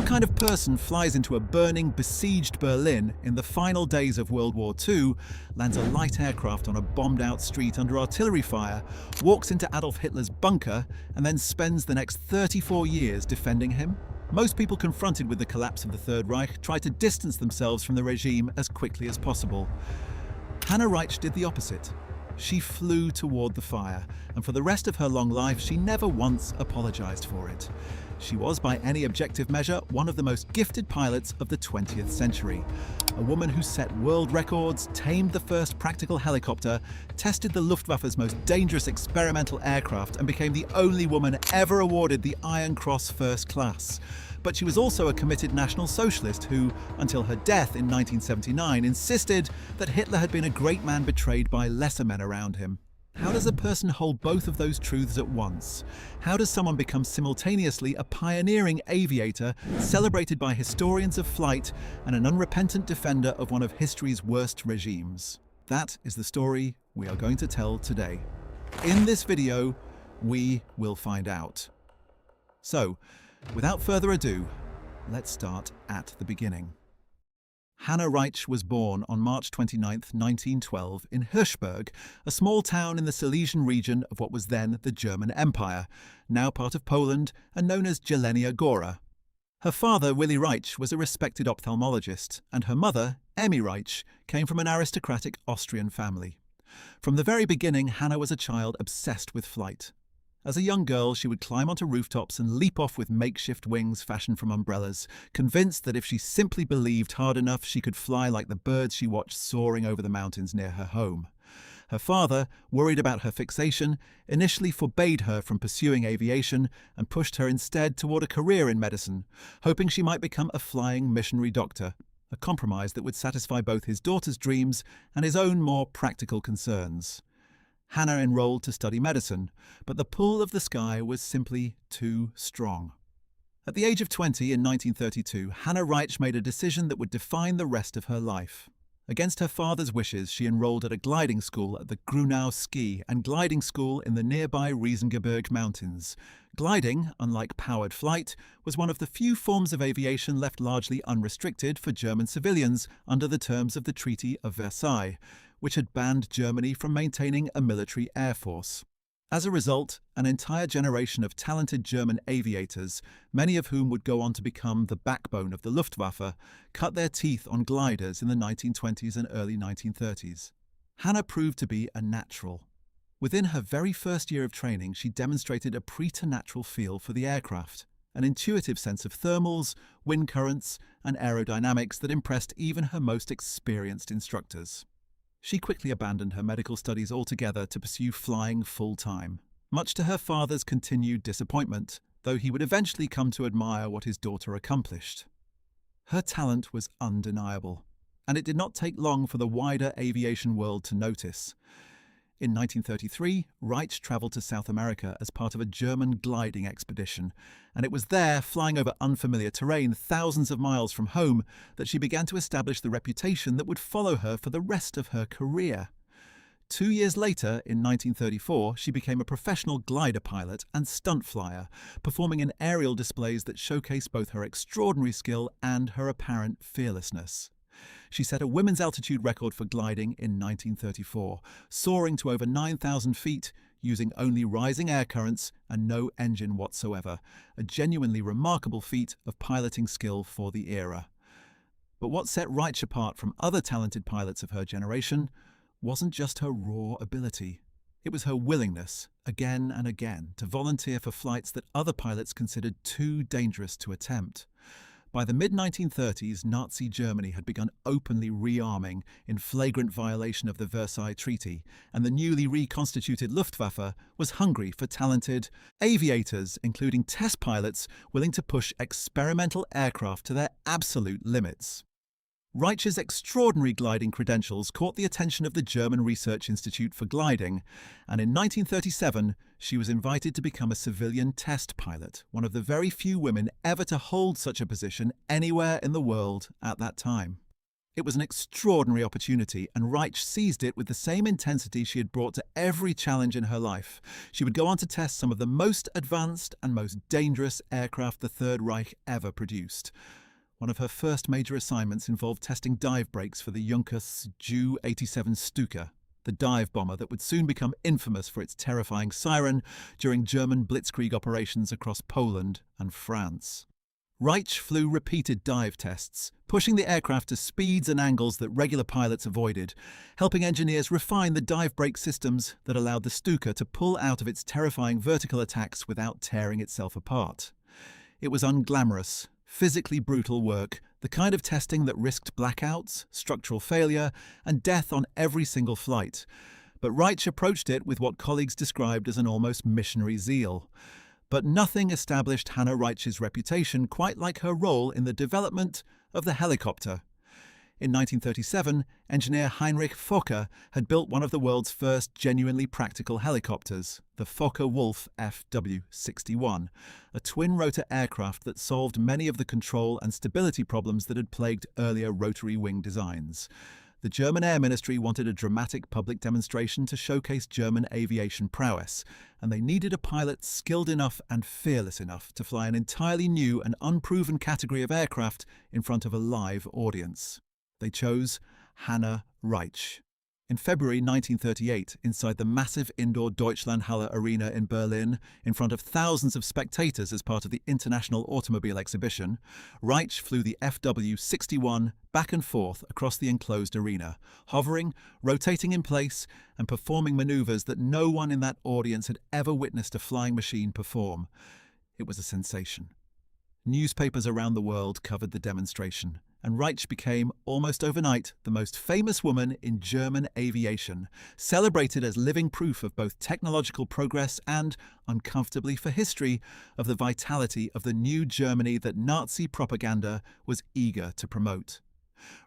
What kind of person flies into a burning, besieged Berlin in the final days of World War II, lands a light aircraft on a bombed-out street under artillery fire, walks into Adolf Hitler's bunker, and then spends the next 34 years defending him? Most people confronted with the collapse of the Third Reich try to distance themselves from the regime as quickly as possible. Hanna Reitsch did the opposite. She flew toward the fire, and for the rest of her long life, she never once apologized for it. She was, by any objective measure, one of the most gifted pilots of the 20th century. A woman who set world records, tamed the first practical helicopter, tested the Luftwaffe's most dangerous experimental aircraft, and became the only woman ever awarded the Iron Cross First Class. But she was also a committed National Socialist who, until her death in 1979, insisted that Hitler had been a great man betrayed by lesser men around him. How does a person hold both of those truths at once? How does someone become simultaneously a pioneering aviator, celebrated by historians of flight, and an unrepentant defender of one of history's worst regimes? That is the story we are going to tell today. In this video, we will find out. So, without further ado, let's start at the beginning. Hanna Reitsch was born on March 29, 1912, in Hirschberg, a small town in the Silesian region of what was then the German Empire, now part of Poland and known as Jelenia Góra. Her father, Willy Reitsch, was a respected ophthalmologist, and her mother, Emmy Reitsch, came from an aristocratic Austrian family. From the very beginning, Hanna was a child obsessed with flight. As a young girl, she would climb onto rooftops and leap off with makeshift wings fashioned from umbrellas, convinced that if she simply believed hard enough, she could fly like the birds she watched soaring over the mountains near her home. Her father, worried about her fixation, initially forbade her from pursuing aviation and pushed her instead toward a career in medicine, hoping she might become a flying missionary doctor, a compromise that would satisfy both his daughter's dreams and his own more practical concerns. Hanna enrolled to study medicine, but the pull of the sky was simply too strong. At the age of 20 in 1932, Hanna Reitsch made a decision that would define the rest of her life. Against her father's wishes, she enrolled at a gliding school at the Grunau Ski and Gliding School in the nearby Riesengebirge Mountains. Gliding, unlike powered flight, was one of the few forms of aviation left largely unrestricted for German civilians under the terms of the Treaty of Versailles, which had banned Germany from maintaining a military air force. As a result, an entire generation of talented German aviators, many of whom would go on to become the backbone of the Luftwaffe, cut their teeth on gliders in the 1920s and early 1930s. Hanna proved to be a natural. Within her very first year of training, she demonstrated a preternatural feel for the aircraft, an intuitive sense of thermals, wind currents, and aerodynamics that impressed even her most experienced instructors. She quickly abandoned her medical studies altogether to pursue flying full-time, much to her father's continued disappointment, though he would eventually come to admire what his daughter accomplished. Her talent was undeniable, and it did not take long for the wider aviation world to notice. In 1933, Reitsch traveled to South America as part of a German gliding expedition, and it was there, flying over unfamiliar terrain thousands of miles from home, that she began to establish the reputation that would follow her for the rest of her career. 2 years later, in 1934, she became a professional glider pilot and stunt flyer, performing in aerial displays that showcased both her extraordinary skill and her apparent fearlessness. She set a women's altitude record for gliding in 1934, soaring to over 9,000 feet, using only rising air currents and no engine whatsoever, a genuinely remarkable feat of piloting skill for the era. But what set Reitsch apart from other talented pilots of her generation wasn't just her raw ability. It was her willingness, again and again, to volunteer for flights that other pilots considered too dangerous to attempt. By the mid-1930s, Nazi Germany had begun openly rearming in flagrant violation of the Versailles Treaty, and the newly reconstituted Luftwaffe was hungry for talented aviators, including test pilots willing to push experimental aircraft to their absolute limits. Reitsch's extraordinary gliding credentials caught the attention of the German Research Institute for Gliding, and in 1937 she was invited to become a civilian test pilot, one of the very few women ever to hold such a position anywhere in the world at that time. It was an extraordinary opportunity, and Reitsch seized it with the same intensity she had brought to every challenge in her life. She would go on to test some of the most advanced and most dangerous aircraft the Third Reich ever produced. One of her first major assignments involved testing dive brakes for the Junkers Ju-87 Stuka, the dive bomber that would soon become infamous for its terrifying siren during German blitzkrieg operations across Poland and France. Reitsch flew repeated dive tests, pushing the aircraft to speeds and angles that regular pilots avoided, helping engineers refine the dive brake systems that allowed the Stuka to pull out of its terrifying vertical attacks without tearing itself apart. It was unglamorous, physically brutal work, the kind of testing that risked blackouts, structural failure, and death on every single flight. But Reitsch approached it with what colleagues described as an almost missionary zeal. But nothing established Hanna Reitsch's reputation quite like her role in the development of the helicopter. In 1937, engineer Heinrich Fokker had built one of the world's first genuinely practical helicopters, the Fokker-Wulf FW-61, a twin-rotor aircraft that solved many of the control and stability problems that had plagued earlier rotary wing designs. The German Air Ministry wanted a dramatic public demonstration to showcase German aviation prowess, and they needed a pilot skilled enough and fearless enough to fly an entirely new and unproven category of aircraft in front of a live audience. They chose Hanna Reitsch. In February 1938, inside the massive indoor Deutschlandhalle Arena in Berlin, in front of thousands of spectators as part of the International Automobile Exhibition, Reitsch flew the FW-61 back and forth across the enclosed arena, hovering, rotating in place, and performing maneuvers that no one in that audience had ever witnessed a flying machine perform. It was a sensation. Newspapers around the world covered the demonstration, and Reitsch became, almost overnight, the most famous woman in German aviation, celebrated as living proof of both technological progress and, uncomfortably for history, of the vitality of the new Germany that Nazi propaganda was eager to promote.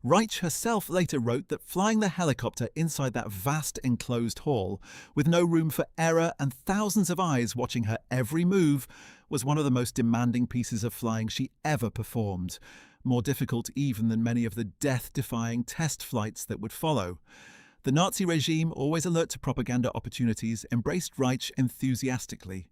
Reitsch herself later wrote that flying the helicopter inside that vast enclosed hall, with no room for error and thousands of eyes watching her every move, was one of the most demanding pieces of flying she ever performed, more difficult even than many of the death-defying test flights that would follow. The Nazi regime, always alert to propaganda opportunities, embraced Reitsch enthusiastically.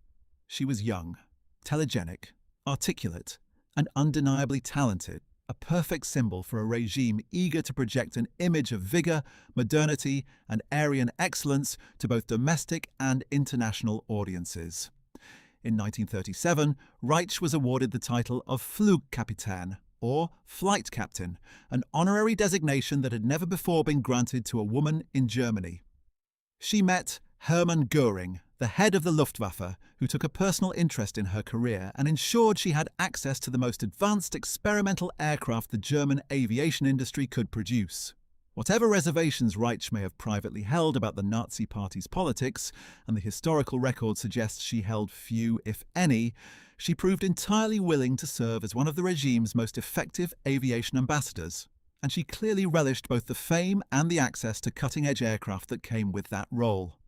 She was young, telegenic, articulate, and undeniably talented, a perfect symbol for a regime eager to project an image of vigour, modernity, and Aryan excellence to both domestic and international audiences. In 1937, Reitsch was awarded the title of Flugkapitän, or Flight Captain, an honorary designation that had never before been granted to a woman in Germany. She met Hermann Göring, the head of the Luftwaffe, who took a personal interest in her career and ensured she had access to the most advanced experimental aircraft the German aviation industry could produce. Whatever reservations Reitsch may have privately held about the Nazi Party's politics, and the historical record suggests she held few, if any, she proved entirely willing to serve as one of the regime's most effective aviation ambassadors, and she clearly relished both the fame and the access to cutting-edge aircraft that came with that role.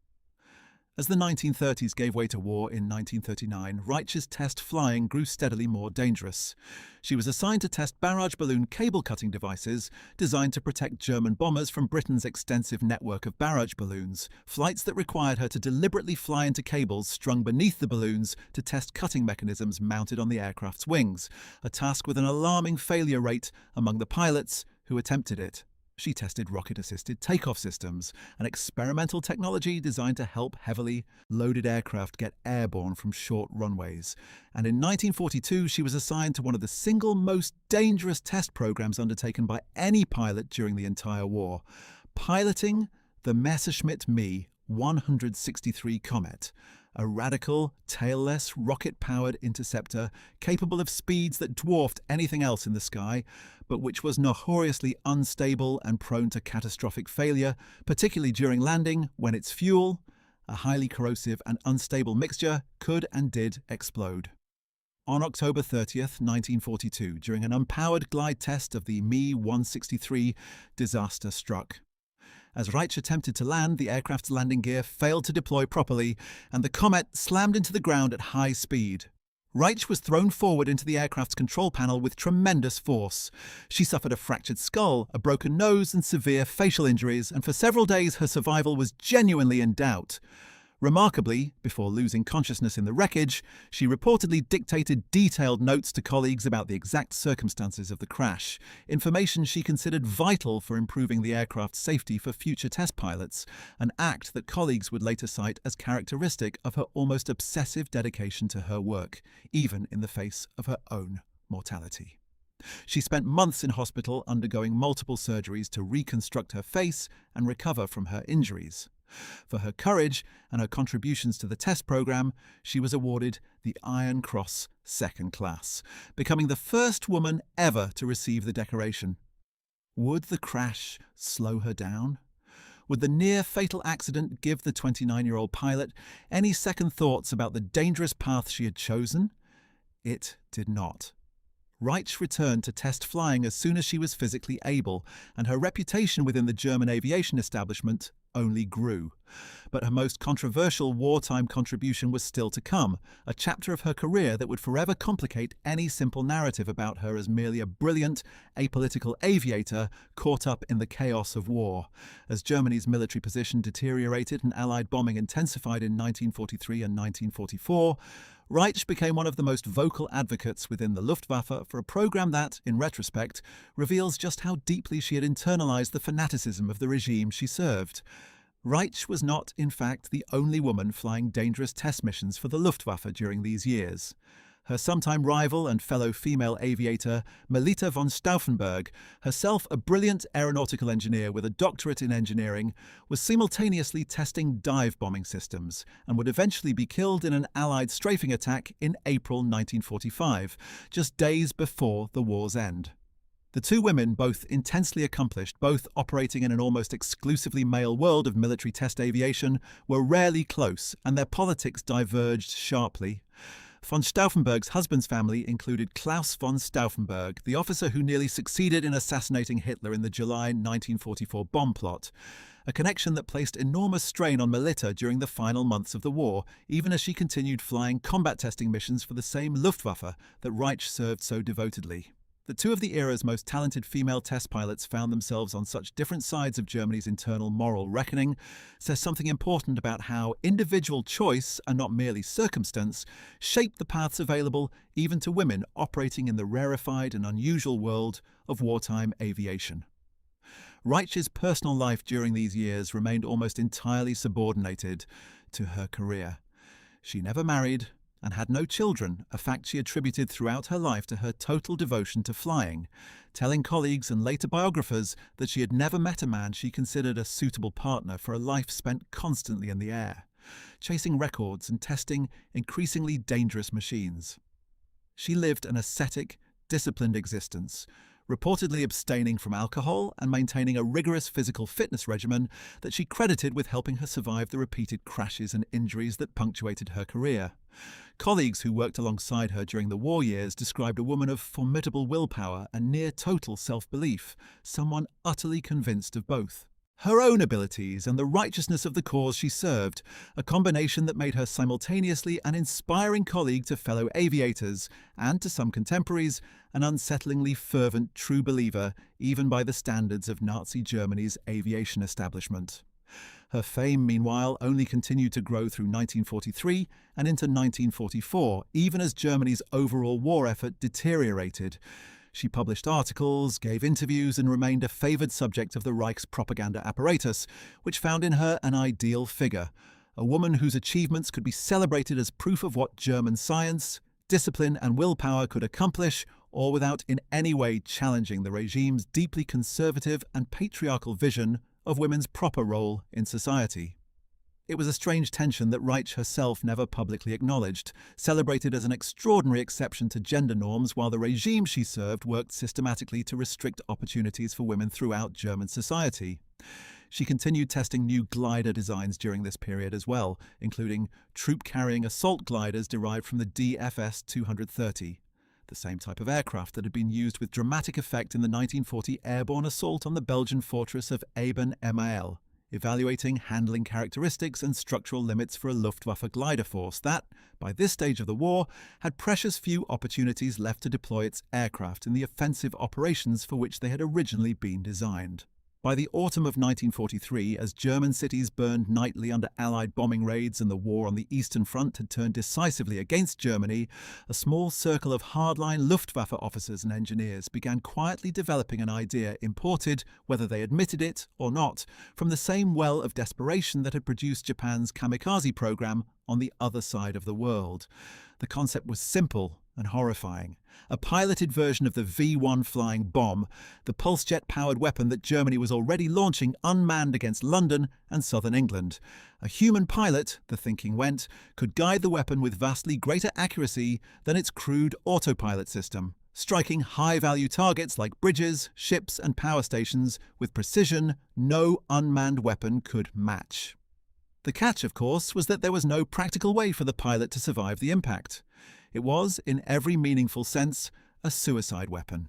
As the 1930s gave way to war in 1939, Reitsch's test flying grew steadily more dangerous. She was assigned to test barrage balloon cable-cutting devices designed to protect German bombers from Britain's extensive network of barrage balloons, flights that required her to deliberately fly into cables strung beneath the balloons to test cutting mechanisms mounted on the aircraft's wings, a task with an alarming failure rate among the pilots who attempted it. She tested rocket-assisted takeoff systems, an experimental technology designed to help heavily loaded aircraft get airborne from short runways. And in 1942, she was assigned to one of the single most dangerous test programs undertaken by any pilot during the entire war, piloting the Messerschmitt Me 163 Comet, a radical, tailless, rocket-powered interceptor capable of speeds that dwarfed anything else in the sky, but which was notoriously unstable and prone to catastrophic failure, particularly during landing when its fuel, a highly corrosive and unstable mixture, could and did explode. On October 30th, 1942, during an unpowered glide test of the Me 163, disaster struck. As Reitsch attempted to land, the aircraft's landing gear failed to deploy properly, and the Comet slammed into the ground at high speed. Reitsch was thrown forward into the aircraft's control panel with tremendous force. She suffered a fractured skull, a broken nose, and severe facial injuries, and for several days her survival was genuinely in doubt. Remarkably, before losing consciousness in the wreckage, she reportedly dictated detailed notes to colleagues about the exact circumstances of the crash, information she considered vital for improving the aircraft's safety for future test pilots, an act that colleagues would later cite as characteristic of her almost obsessive dedication to her work, even in the face of her own mortality. She spent months in hospital undergoing multiple surgeries to reconstruct her face and recover from her injuries. For her courage and her contributions to the test program, she was awarded the Iron Cross Second Class, becoming the first woman ever to receive the decoration. Would the crash slow her down? Would the near-fatal accident give the 29-year-old pilot any second thoughts about the dangerous path she had chosen? It did not. Reitsch returned to test flying as soon as she was physically able, and her reputation within the German aviation establishment only grew. But her most controversial wartime contribution was still to come, a chapter of her career that would forever complicate any simple narrative about her as merely a brilliant, apolitical aviator caught up in the chaos of war. As Germany's military position deteriorated and Allied bombing intensified in 1943 and 1944, Reitsch became one of the most vocal advocates within the Luftwaffe for a program that, in retrospect, reveals just how deeply she had internalized the fanaticism of the regime she served. Reitsch was not, in fact, the only woman flying dangerous test missions for the Luftwaffe during these years. Her sometime rival and fellow female aviator, Melita von Stauffenberg, herself a brilliant aeronautical engineer with a doctorate in engineering, was simultaneously testing dive bombing systems and would eventually be killed in an Allied strafing attack in April 1945, just days before the war's end. The two women, both intensely accomplished, both operating in an almost exclusively male world of military test aviation, were rarely close, and their politics diverged sharply. Von Stauffenberg's husband's family included Klaus von Stauffenberg, the officer who nearly succeeded in assassinating Hitler in the July 1944 bomb plot, a connection that placed enormous strain on Melita during the final months of the war, even as she continued flying combat testing missions for the same Luftwaffe that Reitsch served so devotedly. That two of the era's most talented female test pilots found themselves on such different sides of Germany's internal moral reckoning says something important about how individual choice, and not merely circumstance, shaped the paths available even to women operating in the rarefied and unusual world of wartime aviation. Reitsch's personal life during these years remained almost entirely subordinated to her career. She never married and had no children, a fact she attributed throughout her life to her total devotion to flying, telling colleagues and later biographers that she had never met a man she considered a suitable partner for a life spent constantly in the air, chasing records and testing increasingly dangerous machines. She lived an ascetic, disciplined existence, reportedly abstaining from alcohol and maintaining a rigorous physical fitness regimen that she credited with helping her survive the repeated crashes and injuries that punctuated her career. Colleagues who worked alongside her during the war years described a woman of formidable willpower and near-total self-belief, someone utterly convinced of both. Her own abilities and the righteousness of the cause she served, a combination that made her simultaneously an inspiring colleague to fellow aviators and, to some contemporaries, an unsettlingly fervent true believer, even by the standards of Nazi Germany's aviation establishment. Her fame, meanwhile, only continued to grow through 1943 and into 1944, even as Germany's overall war effort deteriorated. She published articles, gave interviews, and remained a favoured subject of the Reich's propaganda apparatus, which found in her an ideal figure, a woman whose achievements could be celebrated as proof of what German science, discipline, and willpower could accomplish, all without in any way challenging the regime's deeply conservative and patriarchal vision of women's proper role in society. It was a strange tension that Reitsch herself never publicly acknowledged, celebrated as an extraordinary exception to gender norms while the regime she served worked systematically to restrict opportunities for women throughout German society. She continued testing new glider designs during this period as well, including troop-carrying assault gliders derived from the DFS 230, the same type of aircraft that had been used with dramatic effect in the 1940 airborne assault on the Belgian fortress of Eben-Emael evaluating handling characteristics and structural limits for a Luftwaffe glider force that, by this stage of the war, had precious few opportunities left to deploy its aircraft in the offensive operations for which they had originally been designed. By the autumn of 1943, as German cities burned nightly under Allied bombing raids and the war on the Eastern Front had turned decisively against Germany, a small circle of hardline Luftwaffe officers and engineers began quietly developing an idea imported, whether they admitted it or not, from the same well of desperation that had produced Japan's kamikaze program on the other side of the world. The concept was simple and horrifying. A piloted version of the V-1 flying bomb, the pulse jet-powered weapon that Germany was already launching unmanned against London and southern England. A human pilot, the thinking went, could guide the weapon with vastly greater accuracy than its crude autopilot system, striking high-value targets like bridges, ships and power stations with precision no unmanned weapon could match. The catch, of course, was that there was no practical way for the pilot to survive the impact. It was, in every meaningful sense, a suicide weapon.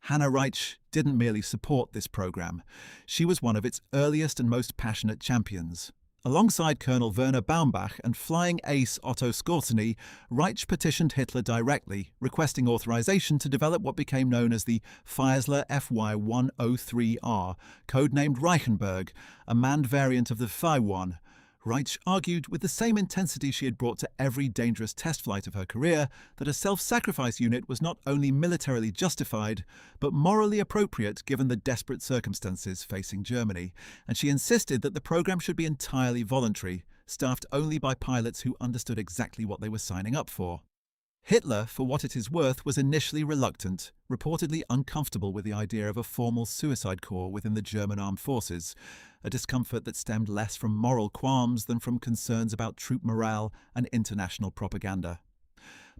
Hanna Reitsch didn't merely support this program. She was one of its earliest and most passionate champions. Alongside Colonel Werner Baumbach and flying ace Otto Skorzeny, Reitsch petitioned Hitler directly, requesting authorization to develop what became known as the Fieseler FY-103R, codenamed Reichenberg, a manned variant of the Phi-1. Reitsch argued with the same intensity she had brought to every dangerous test flight of her career that a self-sacrifice unit was not only militarily justified, but morally appropriate given the desperate circumstances facing Germany, and she insisted that the program should be entirely voluntary, staffed only by pilots who understood exactly what they were signing up for. Hitler, for what it is worth, was initially reluctant, reportedly uncomfortable with the idea of a formal suicide corps within the German armed forces, a discomfort that stemmed less from moral qualms than from concerns about troop morale and international propaganda.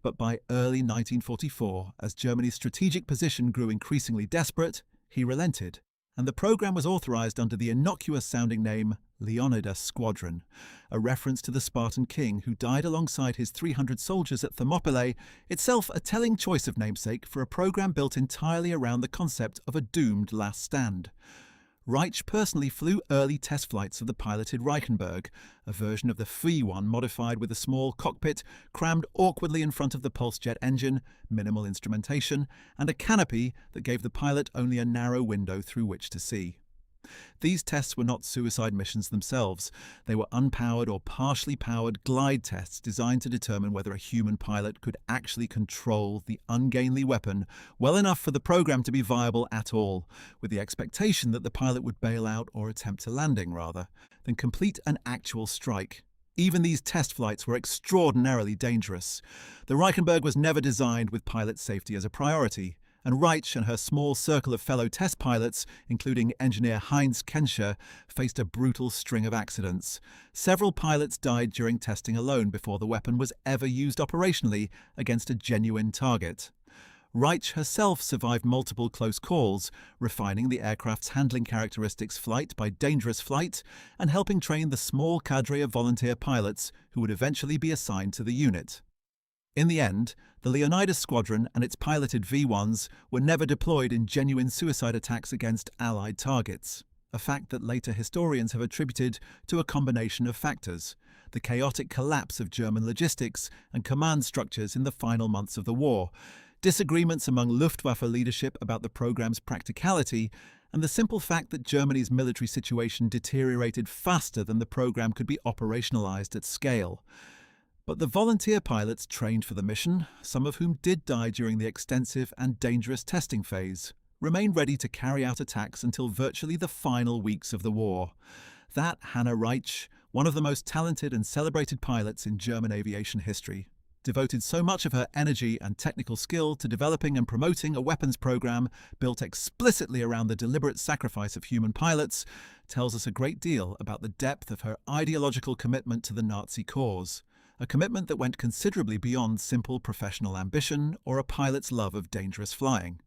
But by early 1944, as Germany's strategic position grew increasingly desperate, he relented, and the program was authorized under the innocuous-sounding name Leonidas Squadron, a reference to the Spartan king who died alongside his 300 soldiers at Thermopylae, itself a telling choice of namesake for a program built entirely around the concept of a doomed last stand. Reitsch personally flew early test flights of the piloted Reichenberg, a version of the Phi-1 modified with a small cockpit crammed awkwardly in front of the pulse jet engine, minimal instrumentation, and a canopy that gave the pilot only a narrow window through which to see. These tests were not suicide missions themselves. They were unpowered or partially powered glide tests designed to determine whether a human pilot could actually control the ungainly weapon well enough for the program to be viable at all, with the expectation that the pilot would bail out or attempt a landing, rather than complete an actual strike. Even these test flights were extraordinarily dangerous. The Reichenberg was never designed with pilot safety as a priority, and Reitsch and her small circle of fellow test pilots, including engineer Heinz Kenscher, faced a brutal string of accidents. Several pilots died during testing alone before the weapon was ever used operationally against a genuine target. Reitsch herself survived multiple close calls, refining the aircraft's handling characteristics flight by dangerous flight and helping train the small cadre of volunteer pilots who would eventually be assigned to the unit. In the end, the Leonidas Squadron and its piloted V-1s were never deployed in genuine suicide attacks against Allied targets, a fact that later historians have attributed to a combination of factors: the chaotic collapse of German logistics and command structures in the final months of the war, disagreements among Luftwaffe leadership about the program's practicality, and the simple fact that Germany's military situation deteriorated faster than the program could be operationalized at scale. But the volunteer pilots trained for the mission, some of whom did die during the extensive and dangerous testing phase, remained ready to carry out attacks until virtually the final weeks of the war. That Hanna Reitsch, one of the most talented and celebrated pilots in German aviation history, devoted so much of her energy and technical skill to developing and promoting a weapons program built explicitly around the deliberate sacrifice of human pilots, tells us a great deal about the depth of her ideological commitment to the Nazi cause. A commitment that went considerably beyond simple professional ambition or a pilot's love of dangerous flying.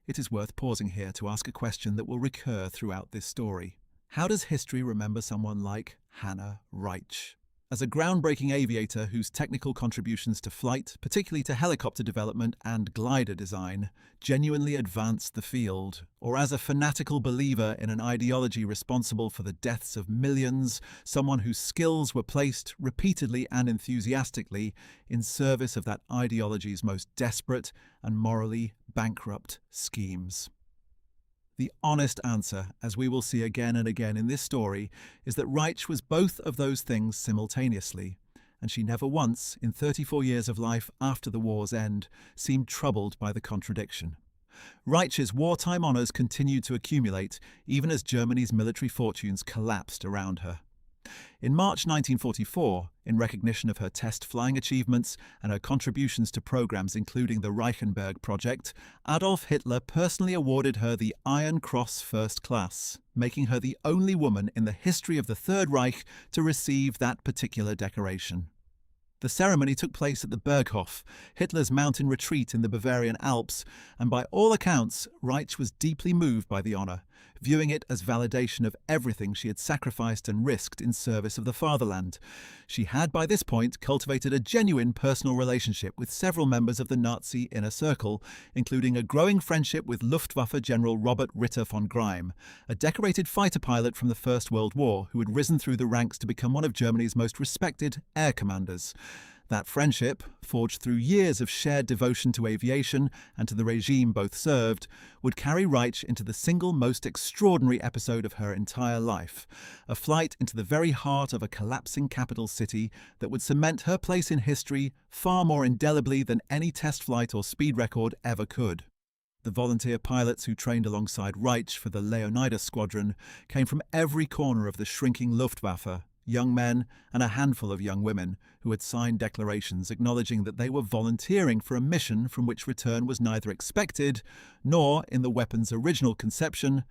It is worth pausing here to ask a question that will recur throughout this story. How does history remember someone like Hanna Reitsch? As a groundbreaking aviator whose technical contributions to flight, particularly to helicopter development and glider design, genuinely advanced the field, or as a fanatical believer in an ideology responsible for the deaths of millions, someone whose skills were placed repeatedly and enthusiastically in service of that ideology's most desperate and morally bankrupt schemes. The honest answer, as we will see again and again in this story, is that Reitsch was both of those things simultaneously, and she never once, in 34 years of life after the war's end, seemed troubled by the contradiction. Reitsch's wartime honours continued to accumulate, even as Germany's military fortunes collapsed around her. In March 1944, in recognition of her test flying achievements and her contributions to programs including the Reichenberg project, Adolf Hitler personally awarded her the Iron Cross First Class, making her the only woman in the history of the Third Reich to receive that particular decoration. The ceremony took place at the Berghof, Hitler's mountain retreat in the Bavarian Alps, and by all accounts, Reitsch was deeply moved by the honour, viewing it as validation of everything she had sacrificed and risked in service of the fatherland. She had by this point cultivated a genuine personal relationship with several members of the Nazi inner circle, including a growing friendship with Luftwaffe General Robert Ritter von Greim, a decorated fighter pilot from the First World War who had risen through the ranks to become one of Germany's most respected air commanders. That friendship, forged through years of shared devotion to aviation and to the regime both served, would carry Reitsch into the single most extraordinary episode of her entire life, a flight into the very heart of a collapsing capital city that would cement her place in history far more indelibly than any test flight or speed record ever could. The volunteer pilots who trained alongside Reitsch for the Leonidas Squadron came from every corner of the shrinking Luftwaffe, young men and a handful of young women who had signed declarations acknowledging that they were volunteering for a mission from which return was neither expected nor, in the weapon's original conception,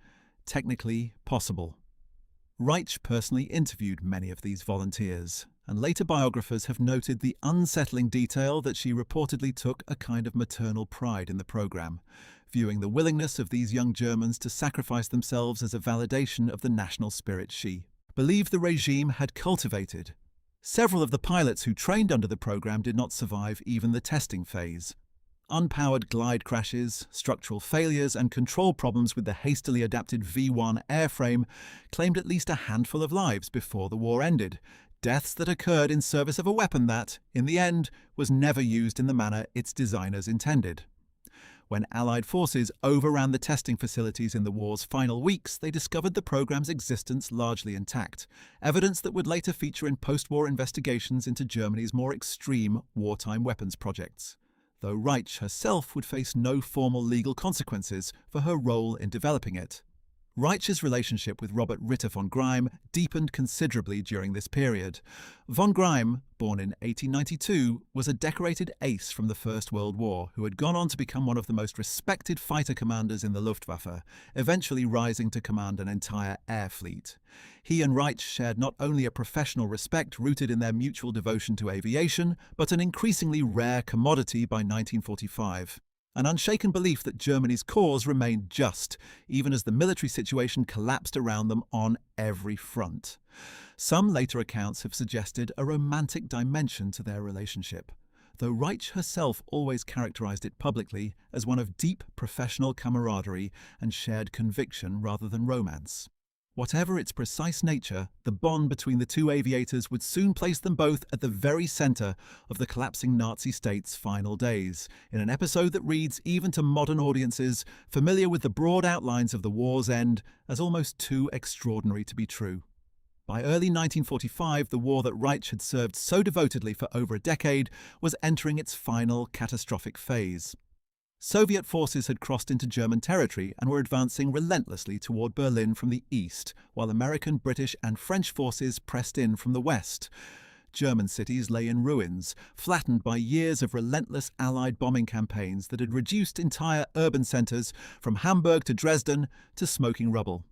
technically possible. Reitsch personally interviewed many of these volunteers, and later biographers have noted the unsettling detail that she reportedly took a kind of maternal pride in the program, viewing the willingness of these young Germans to sacrifice themselves as a validation of the national spirit she believed the regime had cultivated. Several of the pilots who trained under the program did not survive even the testing phase. Unpowered glide crashes, structural failures, and control problems with the hastily adapted V-1 airframe claimed at least a handful of lives before the war ended, deaths that occurred in service of a weapon that, in the end, was never used in the manner its designers intended. When Allied forces overran the testing facilities in the war's final weeks, they discovered the program's existence largely intact, evidence that would later feature in post-war investigations into Germany's more extreme wartime weapons projects, though Reitsch herself would face no formal legal consequences for her role in developing it. Reitsch's relationship with Robert Ritter von Greim deepened considerably during this period. Von Greim, born in 1892, was a decorated ace from the First World War who had gone on to become one of the most respected fighter commanders in the Luftwaffe, eventually rising to command an entire air fleet. He and Reitsch shared not only a professional respect rooted in their mutual devotion to aviation, but an increasingly rare commodity by 1945. An unshaken belief that Germany's cause remained just, even as the military situation collapsed around them on every front. Some later accounts have suggested a romantic dimension to their relationship, though Reitsch herself always characterized it publicly as one of deep professional camaraderie and shared conviction rather than romance. Whatever its precise nature, the bond between the two aviators would soon place them both at the very center of the collapsing Nazi state's final days, in an episode that reads, even to modern audiences familiar with the broad outlines of the war's end, as almost too extraordinary to be true. By early 1945, the war that Reitsch had served so devotedly for over a decade was entering its final catastrophic phase. Soviet forces had crossed into German territory and were advancing relentlessly toward Berlin from the east, while American, British and French forces pressed in from the west. German cities lay in ruins, flattened by years of relentless Allied bombing campaigns that had reduced entire urban centres from Hamburg to Dresden to smoking rubble.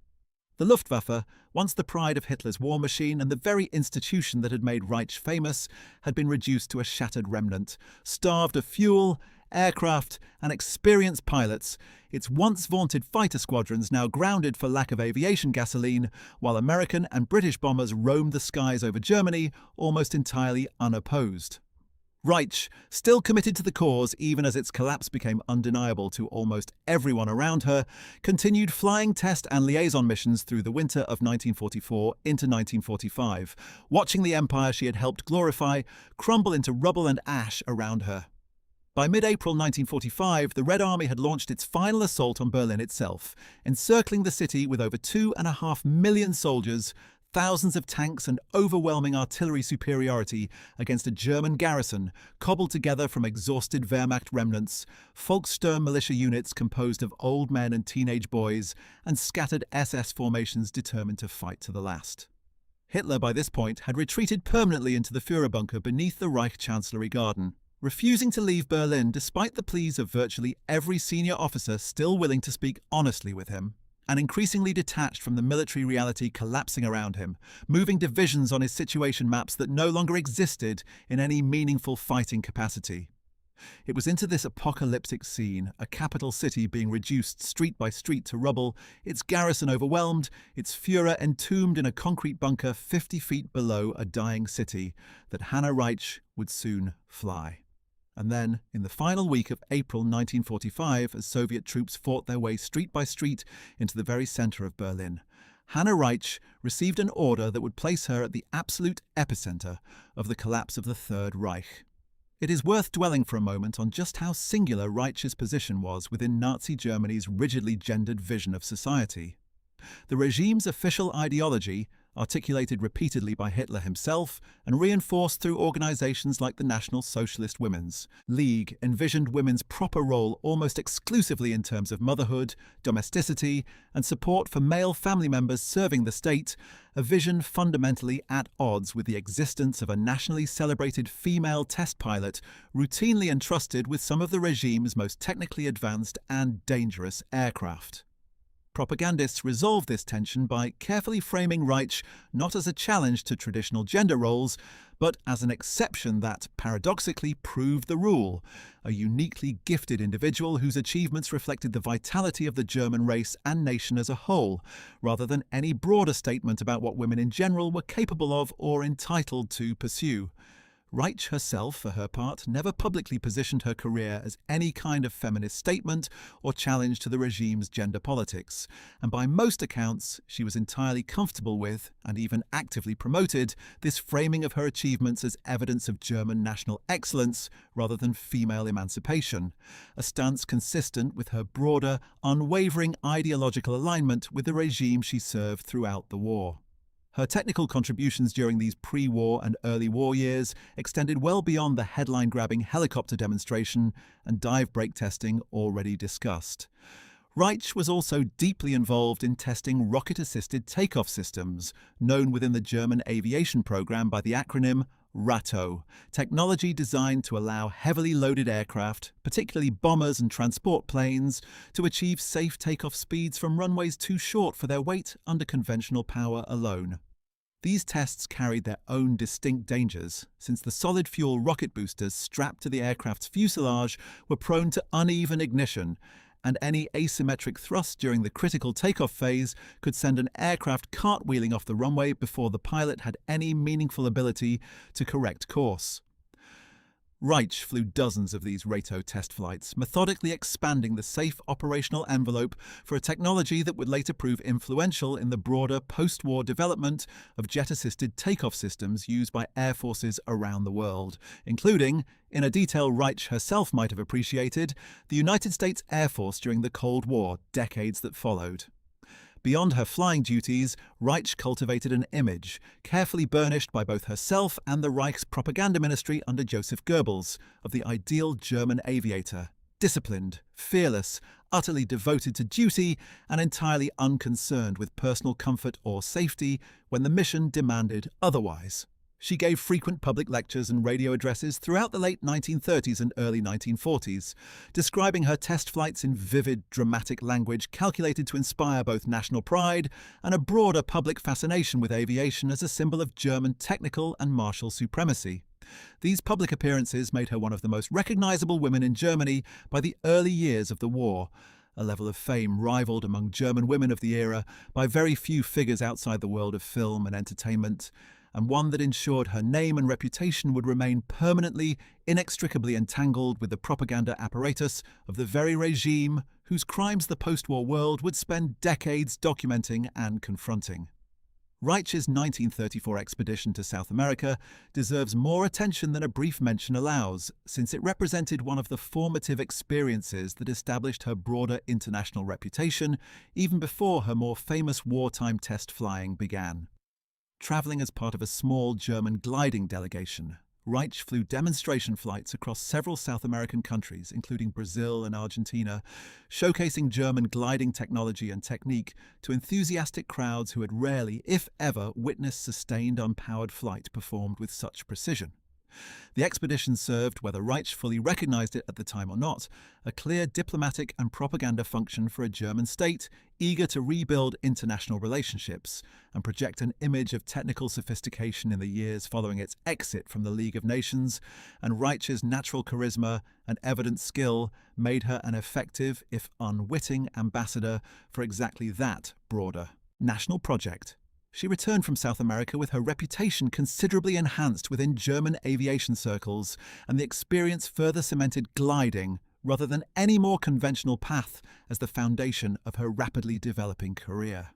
The Luftwaffe, once the pride of Hitler's war machine and the very institution that had made Reitsch famous, had been reduced to a shattered remnant, starved of fuel, aircraft, and experienced pilots, its once vaunted fighter squadrons now grounded for lack of aviation gasoline, while American and British bombers roamed the skies over Germany almost entirely unopposed. Reitsch, still committed to the cause even as its collapse became undeniable to almost everyone around her, continued flying test and liaison missions through the winter of 1944 into 1945, watching the empire she had helped glorify crumble into rubble and ash around her. By mid-April 1945, the Red Army had launched its final assault on Berlin itself, encircling the city with over 2.5 million soldiers, thousands of tanks and overwhelming artillery superiority against a German garrison cobbled together from exhausted Wehrmacht remnants, Volkssturm militia units composed of old men and teenage boys, and scattered SS formations determined to fight to the last. Hitler, by this point, had retreated permanently into the Führerbunker beneath the Reich Chancellery Garden, refusing to leave Berlin despite the pleas of virtually every senior officer still willing to speak honestly with him, and increasingly detached from the military reality collapsing around him, moving divisions on his situation maps that no longer existed in any meaningful fighting capacity. It was into this apocalyptic scene, a capital city being reduced street by street to rubble, its garrison overwhelmed, its Führer entombed in a concrete bunker 50 feet below a dying city, that Hanna Reitsch would soon fly. And then, in the final week of April 1945, as Soviet troops fought their way street by street into the very center of Berlin, Hanna Reitsch received an order that would place her at the absolute epicenter of the collapse of the Third Reich. It is worth dwelling for a moment on just how singular Reitsch's position was within Nazi Germany's rigidly gendered vision of society. The regime's official ideology, articulated repeatedly by Hitler himself and reinforced through organizations like the National Socialist Women's League, envisioned women's proper role almost exclusively in terms of motherhood, domesticity, and support for male family members serving the state, a vision fundamentally at odds with the existence of a nationally celebrated female test pilot routinely entrusted with some of the regime's most technically advanced and dangerous aircraft. Propagandists resolved this tension by carefully framing Reitsch not as a challenge to traditional gender roles, but as an exception that, paradoxically, proved the rule, a uniquely gifted individual whose achievements reflected the vitality of the German race and nation as a whole, rather than any broader statement about what women in general were capable of or entitled to pursue. Reitsch herself, for her part, never publicly positioned her career as any kind of feminist statement or challenge to the regime's gender politics, and by most accounts, she was entirely comfortable with, and even actively promoted, this framing of her achievements as evidence of German national excellence rather than female emancipation, a stance consistent with her broader, unwavering ideological alignment with the regime she served throughout the war. Her technical contributions during these pre-war and early war years extended well beyond the headline-grabbing helicopter demonstration and dive brake testing already discussed. Reitsch was also deeply involved in testing rocket-assisted takeoff systems, known within the German aviation program by the acronym RATO, technology designed to allow heavily loaded aircraft, particularly bombers and transport planes, to achieve safe takeoff speeds from runways too short for their weight under conventional power alone. These tests carried their own distinct dangers, since the solid-fuel rocket boosters strapped to the aircraft's fuselage were prone to uneven ignition, and any asymmetric thrust during the critical takeoff phase could send an aircraft cartwheeling off the runway before the pilot had any meaningful ability to correct course. Reitsch flew dozens of these RATO test flights, methodically expanding the safe operational envelope for a technology that would later prove influential in the broader post-war development of jet-assisted takeoff systems used by air forces around the world, including, in a detail Reitsch herself might have appreciated, the United States Air Force during the Cold War decades that followed. Beyond her flying duties, Reitsch cultivated an image, carefully burnished by both herself and the Reich's propaganda ministry under Joseph Goebbels, of the ideal German aviator, disciplined, fearless, utterly devoted to duty, and entirely unconcerned with personal comfort or safety when the mission demanded otherwise. She gave frequent public lectures and radio addresses throughout the late 1930s and early 1940s, describing her test flights in vivid, dramatic language calculated to inspire both national pride and a broader public fascination with aviation as a symbol of German technical and martial supremacy. These public appearances made her one of the most recognizable women in Germany by the early years of the war, a level of fame rivaled among German women of the era by very few figures outside the world of film and entertainment, and one that ensured her name and reputation would remain permanently, inextricably entangled with the propaganda apparatus of the very regime whose crimes the post-war world would spend decades documenting and confronting. Reitsch's 1934 expedition to South America deserves more attention than a brief mention allows, since it represented one of the formative experiences that established her broader international reputation even before her more famous wartime test flying began. Travelling as part of a small German gliding delegation, Reitsch flew demonstration flights across several South American countries, including Brazil and Argentina, showcasing German gliding technology and technique to enthusiastic crowds who had rarely, if ever, witnessed sustained unpowered flight performed with such precision. The expedition served, whether Reitsch fully recognized it at the time or not, a clear diplomatic and propaganda function for a German state eager to rebuild international relationships and project an image of technical sophistication in the years following its exit from the League of Nations, and Reitsch's natural charisma and evident skill made her an effective, if unwitting, ambassador for exactly that broader national project. She returned from South America with her reputation considerably enhanced within German aviation circles, and the experience further cemented gliding, rather than any more conventional path, as the foundation of her rapidly developing career.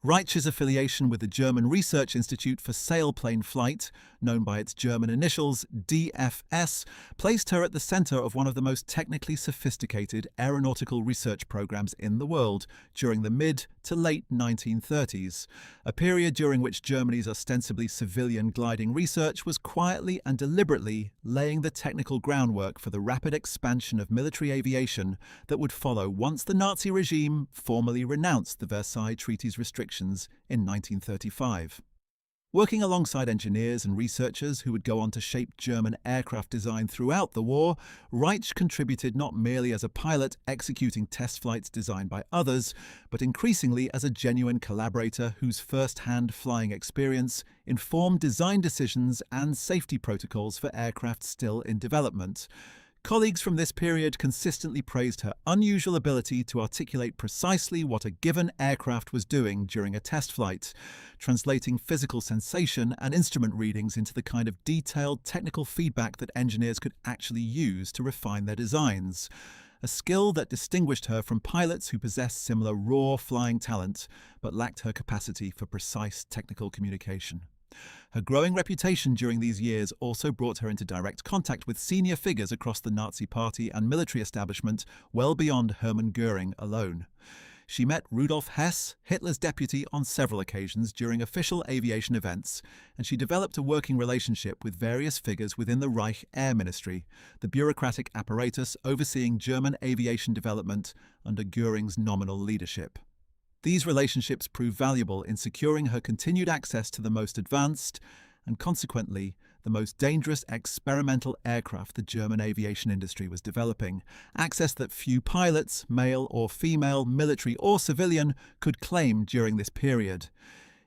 Reitsch's affiliation with the German Research Institute for Sailplane Flight, known by its German initials DFS, placed her at the center of one of the most technically sophisticated aeronautical research programs in the world during the mid to late 1930s, a period during which Germany's ostensibly civilian gliding research was quietly and deliberately laying the technical groundwork for the rapid expansion of military aviation that would follow once the Nazi regime formally renounced the Versailles Treaty's restrictions in 1935. Working alongside engineers and researchers who would go on to shape German aircraft design throughout the war, Reitsch contributed not merely as a pilot executing test flights designed by others, but increasingly as a genuine collaborator whose first-hand flying experience informed design decisions and safety protocols for aircraft still in development. Colleagues from this period consistently praised her unusual ability to articulate precisely what a given aircraft was doing during a test flight, translating physical sensation and instrument readings into the kind of detailed technical feedback that engineers could actually use to refine their designs, a skill that distinguished her from pilots who possessed similar raw flying talent but lacked her capacity for precise technical communication. Her growing reputation during these years also brought her into direct contact with senior figures across the Nazi Party and military establishment well beyond Hermann Göring alone. She met Rudolf Hess, Hitler's deputy, on several occasions during official aviation events, and she developed a working relationship with various figures within the Reich Air Ministry, the bureaucratic apparatus overseeing German aviation development under Göring's nominal leadership. These relationships proved valuable in securing her continued access to the most advanced, and consequently, the most dangerous experimental aircraft the German aviation industry was developing, access that few pilots, male or female, military or civilian, could claim during this period.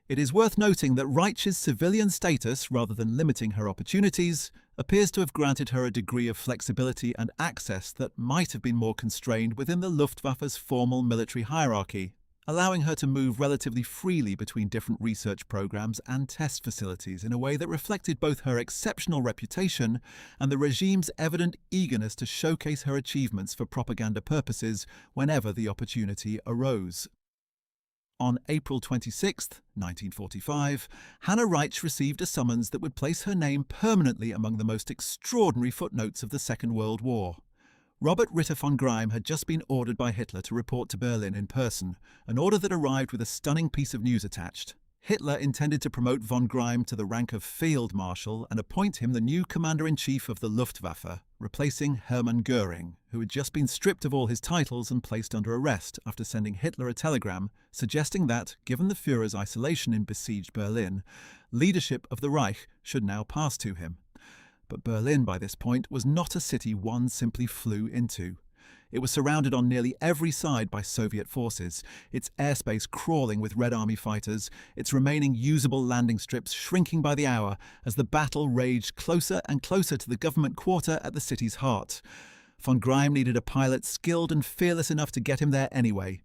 It is worth noting that Reitsch's civilian status, rather than limiting her opportunities, appears to have granted her a degree of flexibility and access that might have been more constrained within the Luftwaffe's formal military hierarchy, allowing her to move relatively freely between different research programs and test facilities in a way that reflected both her exceptional reputation and the regime's evident eagerness to showcase her achievements for propaganda purposes whenever the opportunity arose. On April 26, 1945, Hanna Reitsch received a summons that would place her name permanently among the most extraordinary footnotes of the Second World War. Robert Ritter von Greim had just been ordered by Hitler to report to Berlin in person, an order that arrived with a stunning piece of news attached. Hitler intended to promote von Greim to the rank of Field Marshal and appoint him the new Commander-in-Chief of the Luftwaffe, replacing Hermann Göring, who had just been stripped of all his titles and placed under arrest after sending Hitler a telegram suggesting that, given the Führer's isolation in besieged Berlin, leadership of the Reich should now pass to him. But Berlin, by this point, was not a city one simply flew into. It was surrounded on nearly every side by Soviet forces, its airspace crawling with Red Army fighters, its remaining usable landing strips shrinking by the hour as the battle raged closer and closer to the government quarter at the city's heart. Von Greim needed a pilot skilled and fearless enough to get him there anyway.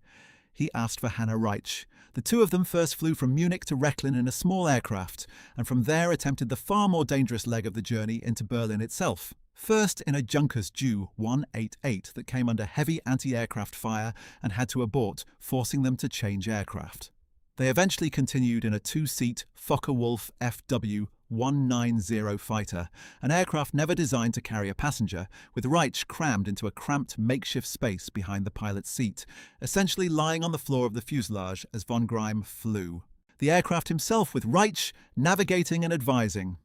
He asked for Hanna Reitsch. The two of them first flew from Munich to Rechlin in a small aircraft, and from there attempted the far more dangerous leg of the journey into Berlin itself. First in a Junkers Ju 188 that came under heavy anti-aircraft fire and had to abort, forcing them to change aircraft. They eventually continued in a two-seat Focke-Wulf FW-190 fighter, an aircraft never designed to carry a passenger, with Reitsch crammed into a cramped makeshift space behind the pilot's seat, essentially lying on the floor of the fuselage as von Greim flew. The aircraft himself with Reitsch navigating and advising.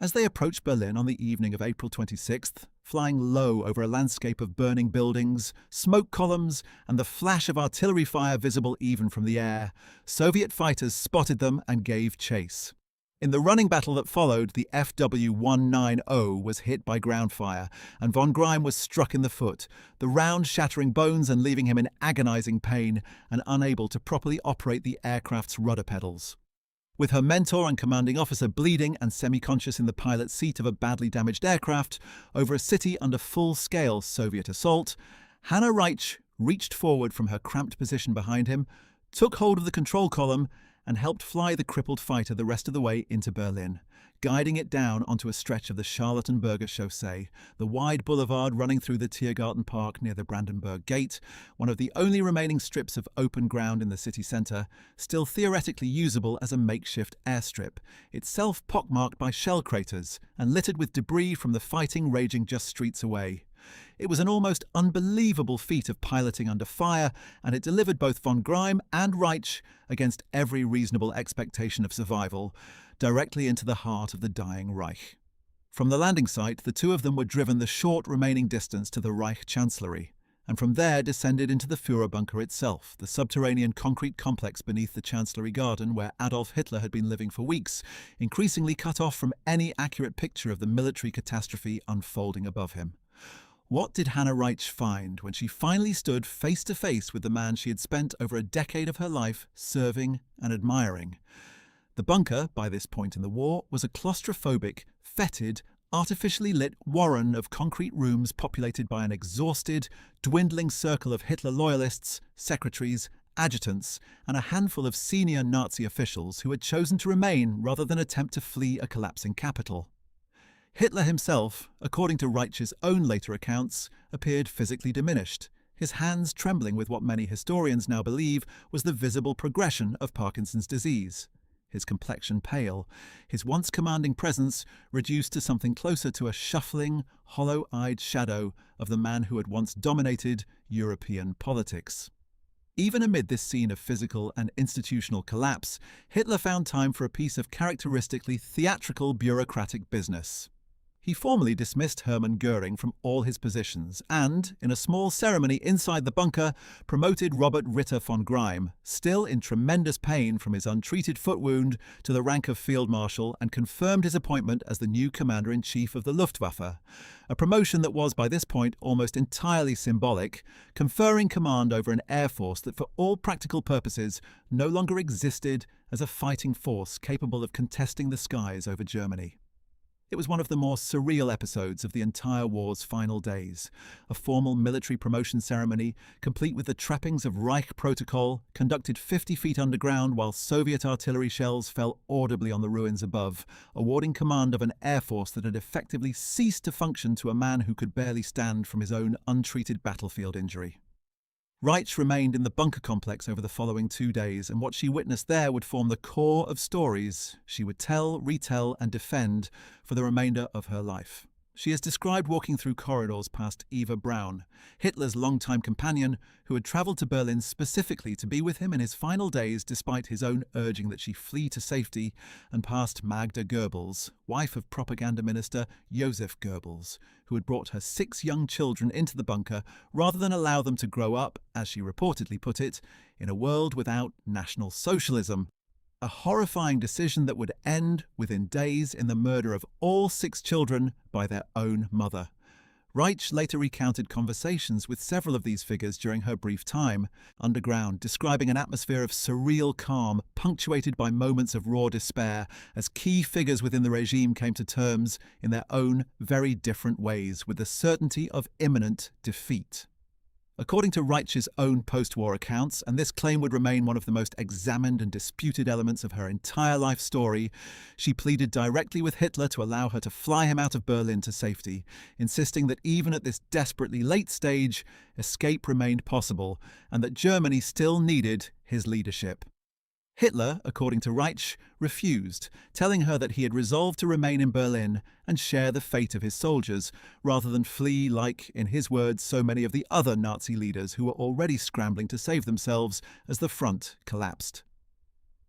As they approached Berlin on the evening of April 26th, flying low over a landscape of burning buildings, smoke columns, and the flash of artillery fire visible even from the air, Soviet fighters spotted them and gave chase. In the running battle that followed, the FW-190 was hit by ground fire, and von Greim was struck in the foot, the round shattering bones and leaving him in agonizing pain and unable to properly operate the aircraft's rudder pedals. With her mentor and commanding officer bleeding and semi-conscious in the pilot's seat of a badly damaged aircraft, over a city under full-scale Soviet assault, Hanna Reitsch reached forward from her cramped position behind him, took hold of the control column, and helped fly the crippled fighter the rest of the way into Berlin, guiding it down onto a stretch of the Charlottenburger Chaussee, the wide boulevard running through the Tiergarten Park near the Brandenburg Gate, one of the only remaining strips of open ground in the city centre, still theoretically usable as a makeshift airstrip, itself pockmarked by shell craters and littered with debris from the fighting raging just streets away. It was an almost unbelievable feat of piloting under fire, and it delivered both von Greim and Reitsch against every reasonable expectation of survival, directly into the heart of the dying Reich. From the landing site, the two of them were driven the short remaining distance to the Reich Chancellery, and from there descended into the Führerbunker itself, the subterranean concrete complex beneath the Chancellery Garden where Adolf Hitler had been living for weeks, increasingly cut off from any accurate picture of the military catastrophe unfolding above him. What did Hanna Reitsch find when she finally stood face to face with the man she had spent over a decade of her life serving and admiring? The bunker, by this point in the war, was a claustrophobic, fetid, artificially lit warren of concrete rooms populated by an exhausted, dwindling circle of Hitler loyalists, secretaries, adjutants, and a handful of senior Nazi officials who had chosen to remain rather than attempt to flee a collapsing capital. Hitler himself, according to Reitsch's own later accounts, appeared physically diminished, his hands trembling with what many historians now believe was the visible progression of Parkinson's disease, his complexion pale, his once commanding presence reduced to something closer to a shuffling, hollow-eyed shadow of the man who had once dominated European politics. Even amid this scene of physical and institutional collapse, Hitler found time for a piece of characteristically theatrical bureaucratic business. He formally dismissed Hermann Göring from all his positions and, in a small ceremony inside the bunker, promoted Robert Ritter von Greim, still in tremendous pain from his untreated foot wound, to the rank of Field Marshal and confirmed his appointment as the new Commander-in-Chief of the Luftwaffe, a promotion that was by this point almost entirely symbolic, conferring command over an air force that for all practical purposes no longer existed as a fighting force capable of contesting the skies over Germany. It was one of the more surreal episodes of the entire war's final days, a formal military promotion ceremony, complete with the trappings of Reich protocol, conducted 50 feet underground while Soviet artillery shells fell audibly on the ruins above, awarding command of an air force that had effectively ceased to function to a man who could barely stand from his own untreated battlefield injury. Reitsch remained in the bunker complex over the following 2 days, and what she witnessed there would form the core of stories she would tell, retell, and defend for the remainder of her life. She is described walking through corridors past Eva Braun, Hitler's longtime companion, who had travelled to Berlin specifically to be with him in his final days despite his own urging that she flee to safety, and past Magda Goebbels, wife of propaganda minister Joseph Goebbels, who had brought her 6 young children into the bunker rather than allow them to grow up, as she reportedly put it, in a world without National Socialism. A horrifying decision that would end within days in the murder of all 6 children by their own mother. Reitsch later recounted conversations with several of these figures during her brief time underground, describing an atmosphere of surreal calm, punctuated by moments of raw despair, as key figures within the regime came to terms in their own very different ways with the certainty of imminent defeat. According to Reitsch's own post-war accounts, and this claim would remain one of the most examined and disputed elements of her entire life story, she pleaded directly with Hitler to allow her to fly him out of Berlin to safety, insisting that even at this desperately late stage, escape remained possible, and that Germany still needed his leadership. Hitler, according to Reitsch, refused, telling her that he had resolved to remain in Berlin and share the fate of his soldiers, rather than flee like, in his words, so many of the other Nazi leaders who were already scrambling to save themselves as the front collapsed.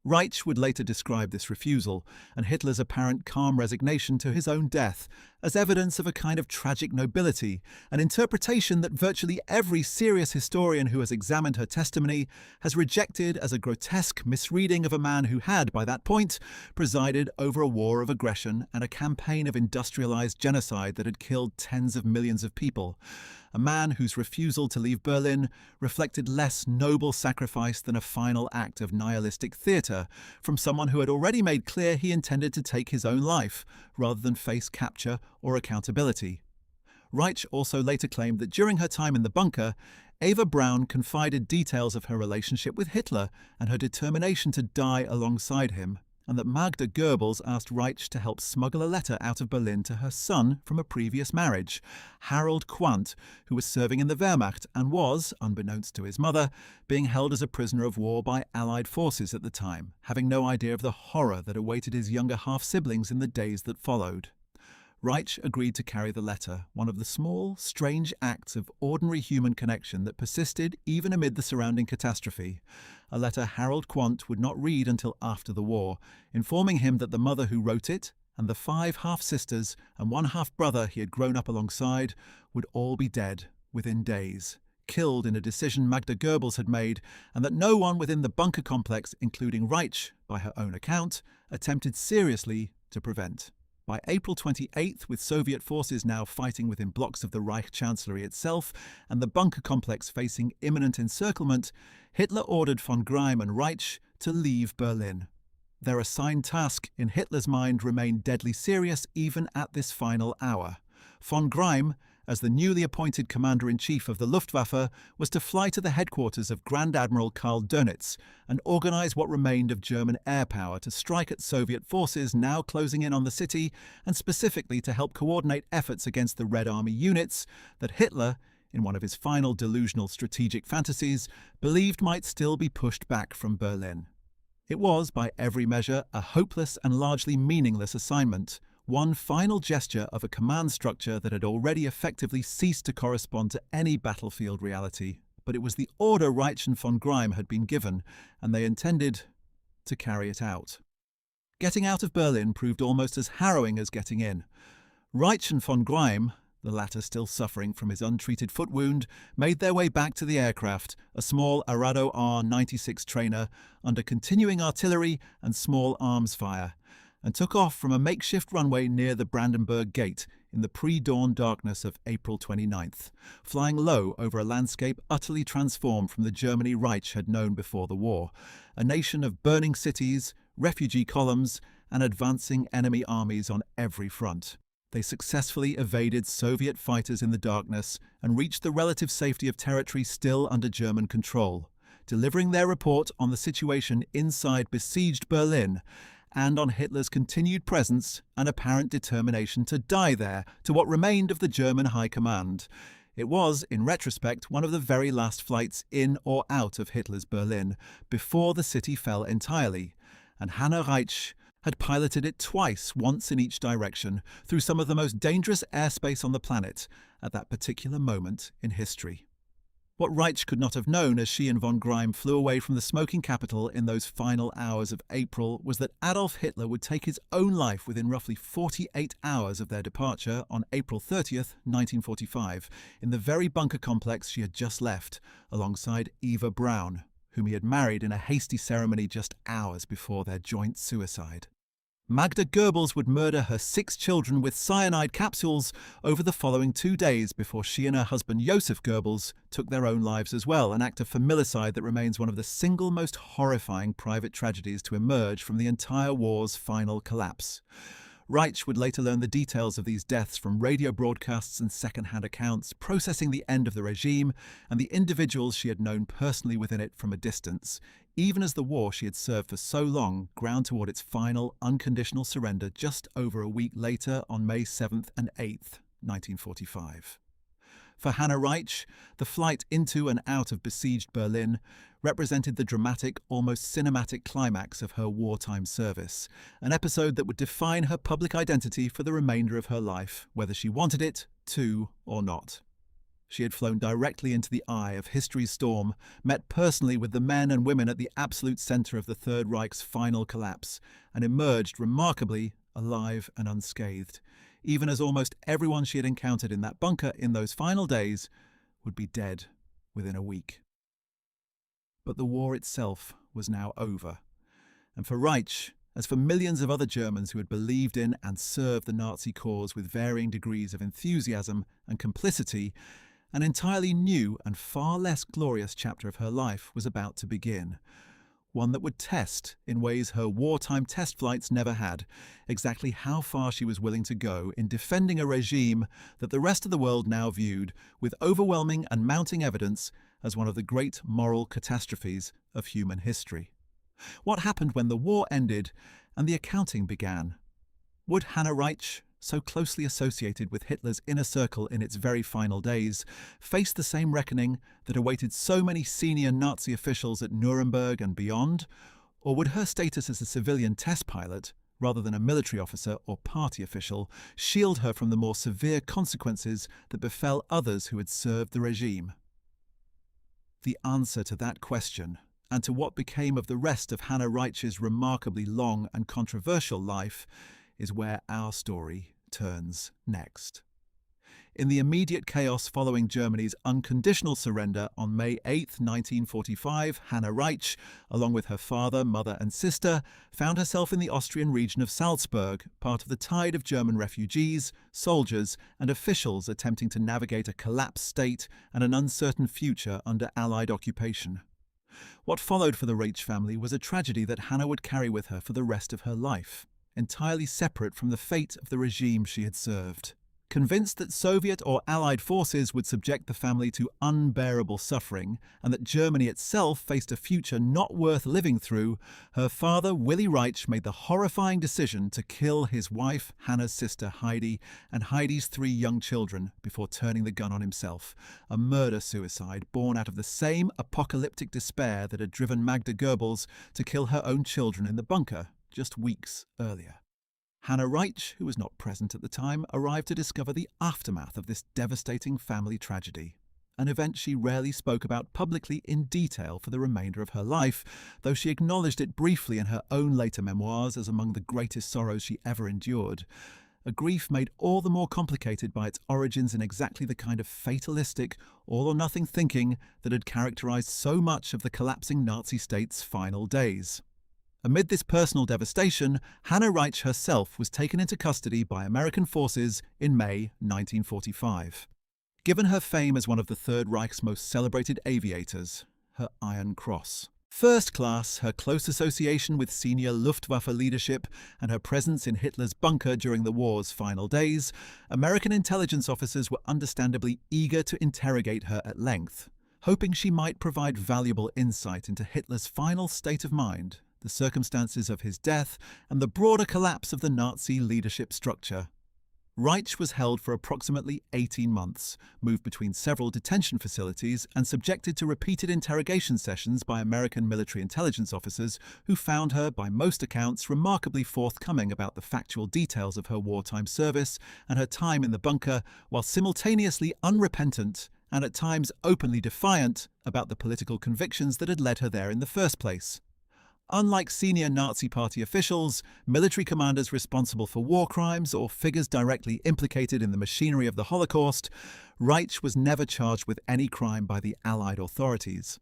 Reitsch would later describe this refusal and Hitler's apparent calm resignation to his own death as evidence of a kind of tragic nobility, an interpretation that virtually every serious historian who has examined her testimony has rejected as a grotesque misreading of a man who had, by that point, presided over a war of aggression and a campaign of industrialized genocide that had killed tens of millions of people. A man whose refusal to leave Berlin reflected less noble sacrifice than a final act of nihilistic theatre from someone who had already made clear he intended to take his own life rather than face capture or accountability. Reitsch also later claimed that during her time in the bunker, Eva Braun confided details of her relationship with Hitler and her determination to die alongside him, and that Magda Goebbels asked Reitsch to help smuggle a letter out of Berlin to her son from a previous marriage, Harold Quandt, who was serving in the Wehrmacht and was, unbeknownst to his mother, being held as a prisoner of war by Allied forces at the time, having no idea of the horror that awaited his younger half-siblings in the days that followed. Reitsch agreed to carry the letter, one of the small, strange acts of ordinary human connection that persisted even amid the surrounding catastrophe, a letter Harold Quandt would not read until after the war, informing him that the mother who wrote it and the 5 half-sisters and 1 half-brother he had grown up alongside would all be dead within days, killed in a decision Magda Goebbels had made, and that no one within the bunker complex, including Reitsch, by her own account, attempted seriously to prevent. By April 28th, with Soviet forces now fighting within blocks of the Reich Chancellery itself and the bunker complex facing imminent encirclement, Hitler ordered von Greim and Reitsch to leave Berlin. Their assigned task, in Hitler's mind, remained deadly serious even at this final hour. Von Greim, as the newly appointed commander-in-chief of the Luftwaffe, was to fly to the headquarters of Grand Admiral Karl Dönitz and organize what remained of German air power to strike at Soviet forces now closing in on the city, and specifically to help coordinate efforts against the Red Army units that Hitler, in one of his final delusional strategic fantasies, believed might still be pushed back from Berlin. It was, by every measure, a hopeless and largely meaningless assignment, one final gesture of a command structure that had already effectively ceased to correspond to any battlefield reality. But it was the order Reitsch and von Greim had been given, and they intended to carry it out. Getting out of Berlin proved almost as harrowing as getting in. Reitsch and von Greim, the latter still suffering from his untreated foot wound, made their way back to the aircraft, a small Arado R-96 trainer, under continuing artillery and small arms fire, and took off from a makeshift runway near the Brandenburg Gate in the pre-dawn darkness of April 29th, flying low over a landscape utterly transformed from the Germany Reich had known before the war, a nation of burning cities, refugee columns, and advancing enemy armies on every front. They successfully evaded Soviet fighters in the darkness and reached the relative safety of territory still under German control, delivering their report on the situation inside besieged Berlin, and on Hitler's continued presence and apparent determination to die there to what remained of the German High Command. It was, in retrospect, one of the very last flights in or out of Hitler's Berlin before the city fell entirely, and Hanna Reitsch had piloted it twice, once in each direction, through some of the most dangerous airspace on the planet at that particular moment in history. What Reitsch could not have known as she and von Greim flew away from the smoking capital in those final hours of April was that Adolf Hitler would take his own life within roughly 48 hours of their departure on April 30th, 1945, in the very bunker complex she had just left, alongside Eva Braun, whom he had married in a hasty ceremony just hours before their joint suicide. Magda Goebbels would murder her 6 children with cyanide capsules over the following 2 days before she and her husband Josef Goebbels took their own lives as well, an act of familicide that remains one of the single most horrifying private tragedies to emerge from the entire war's final collapse. Reitsch would later learn the details of these deaths from radio broadcasts and second-hand accounts, processing the end of the regime and the individuals she had known personally within it from a distance, even as the war she had served for so long ground toward its final, unconditional surrender just over a week later on May 7th and 8th, 1945. For Hanna Reitsch, the flight into and out of besieged Berlin represented the dramatic, almost cinematic climax of her wartime service, an episode that would define her public identity for the remainder of her life, whether she wanted it to or not. She had flown directly into the eye of history's storm, met personally with the men and women at the absolute centre of the Third Reich's final collapse, and emerged remarkably alive and unscathed, even as almost everyone she had encountered in that bunker in those final days would be dead within a week. But the war itself was now over, and for Reitsch, as for millions of other Germans who had believed in and served the Nazi cause with varying degrees of enthusiasm and complicity, an entirely new and far less glorious chapter of her life was about to begin. One that would test, in ways her wartime test flights never had, exactly how far she was willing to go in defending a regime that the rest of the world now viewed, with overwhelming and mounting evidence, as one of the great moral catastrophes of human history. What happened when the war ended and the accounting began? Would Hanna Reitsch, so closely associated with Hitler's inner circle in its very final days, face the same reckoning that awaited so many senior Nazi officials at Nuremberg and beyond? Or would her status as a civilian test pilot, rather than a military officer or party official, shield her from the more severe consequences that befell others who had served the regime? The answer to that question, and to what became of the rest of Hanna Reitsch's remarkably long and controversial life, is where our story turns next. In the immediate chaos following Germany's unconditional surrender on May 8, 1945, Hanna Reitsch, along with her father, mother and sister, found herself in the Austrian region of Salzburg, part of the tide of German refugees, soldiers and officials attempting to navigate a collapsed state and an uncertain future under Allied occupation. What followed for the Reitsch family was a tragedy that Hanna would carry with her for the rest of her life, entirely separate from the fate of the regime she had served. Convinced that Soviet or Allied forces would subject the family to unbearable suffering and that Germany itself faced a future not worth living through, her father, Willy Reitsch, made the horrifying decision to kill his wife, Hanna's sister, Heidi, and Heidi's 3 young children before turning the gun on himself, a murder-suicide born out of the same apocalyptic despair that had driven Magda Goebbels to kill her own children in the bunker just weeks earlier. Hanna Reitsch, who was not present at the time, arrived to discover the aftermath of this devastating family tragedy, an event she rarely spoke about publicly in detail for the remainder of her life, though she acknowledged it briefly in her own later memoirs as among the greatest sorrows she ever endured, a grief made all the more complicated by its origins in exactly the kind of fatalistic, all-or-nothing thinking that had characterized so much of the collapsing Nazi state's final days. Amid this personal devastation, Hanna Reitsch herself was taken into custody by American forces in May 1945. Given her fame as one of the Third Reich's most celebrated aviators, her Iron Cross, first class, her close association with senior Luftwaffe leadership, and her presence in Hitler's bunker during the war's final days, American intelligence officers were understandably eager to interrogate her at length, hoping she might provide valuable insight into Hitler's final state of mind, the circumstances of his death, and the broader collapse of the Nazi leadership structure. Reitsch was held for approximately 18 months, moved between several detention facilities, and subjected to repeated interrogation sessions by American military intelligence officers who found her, by most accounts, remarkably forthcoming about the factual details of her wartime service and her time in the bunker, while simultaneously unrepentant and at times openly defiant about the political convictions that had led her there in the first place. Unlike senior Nazi Party officials, military commanders responsible for war crimes, or figures directly implicated in the machinery of the Holocaust, Reitsch was never charged with any crime by the Allied authorities.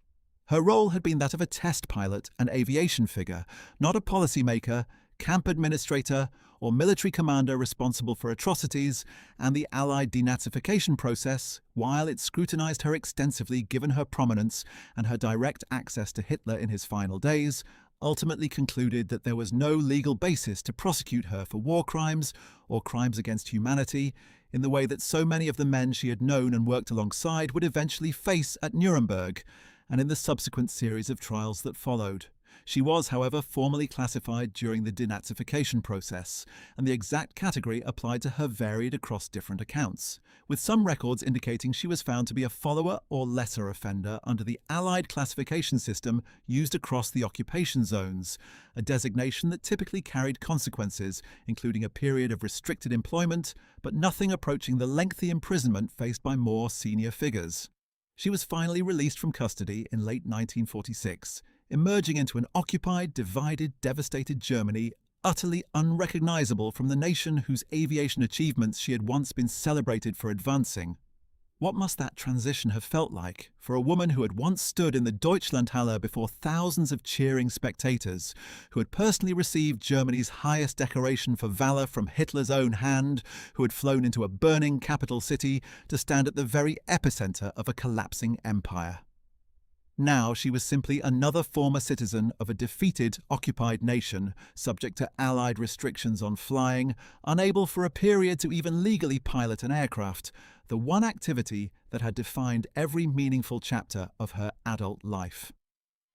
Her role had been that of a test pilot and aviation figure, not a policymaker, camp administrator, or military commander responsible for atrocities, and the Allied denazification process, while it scrutinized her extensively given her prominence and her direct access to Hitler in his final days, ultimately concluded that there was no legal basis to prosecute her for war crimes or crimes against humanity in the way that so many of the men she had known and worked alongside would eventually face at Nuremberg and in the subsequent series of trials that followed. She was, however, formally classified during the denazification process, and the exact category applied to her varied across different accounts, with some records indicating she was found to be a follower or lesser offender under the Allied classification system used across the occupation zones, a designation that typically carried consequences, including a period of restricted employment, but nothing approaching the lengthy imprisonment faced by more senior figures. She was finally released from custody in late 1946, emerging into an occupied, divided, devastated Germany, utterly unrecognizable from the nation whose aviation achievements she had once been celebrated for advancing. What must that transition have felt like for a woman who had once stood in the Deutschlandhalle before thousands of cheering spectators, who had personally received Germany's highest decoration for valor from Hitler's own hand, who had flown into a burning capital city to stand at the very epicenter of a collapsing empire? Now she was simply another former citizen of a defeated, occupied nation, subject to Allied restrictions on flying, unable for a period to even legally pilot an aircraft, the one activity that had defined every meaningful chapter of her adult life.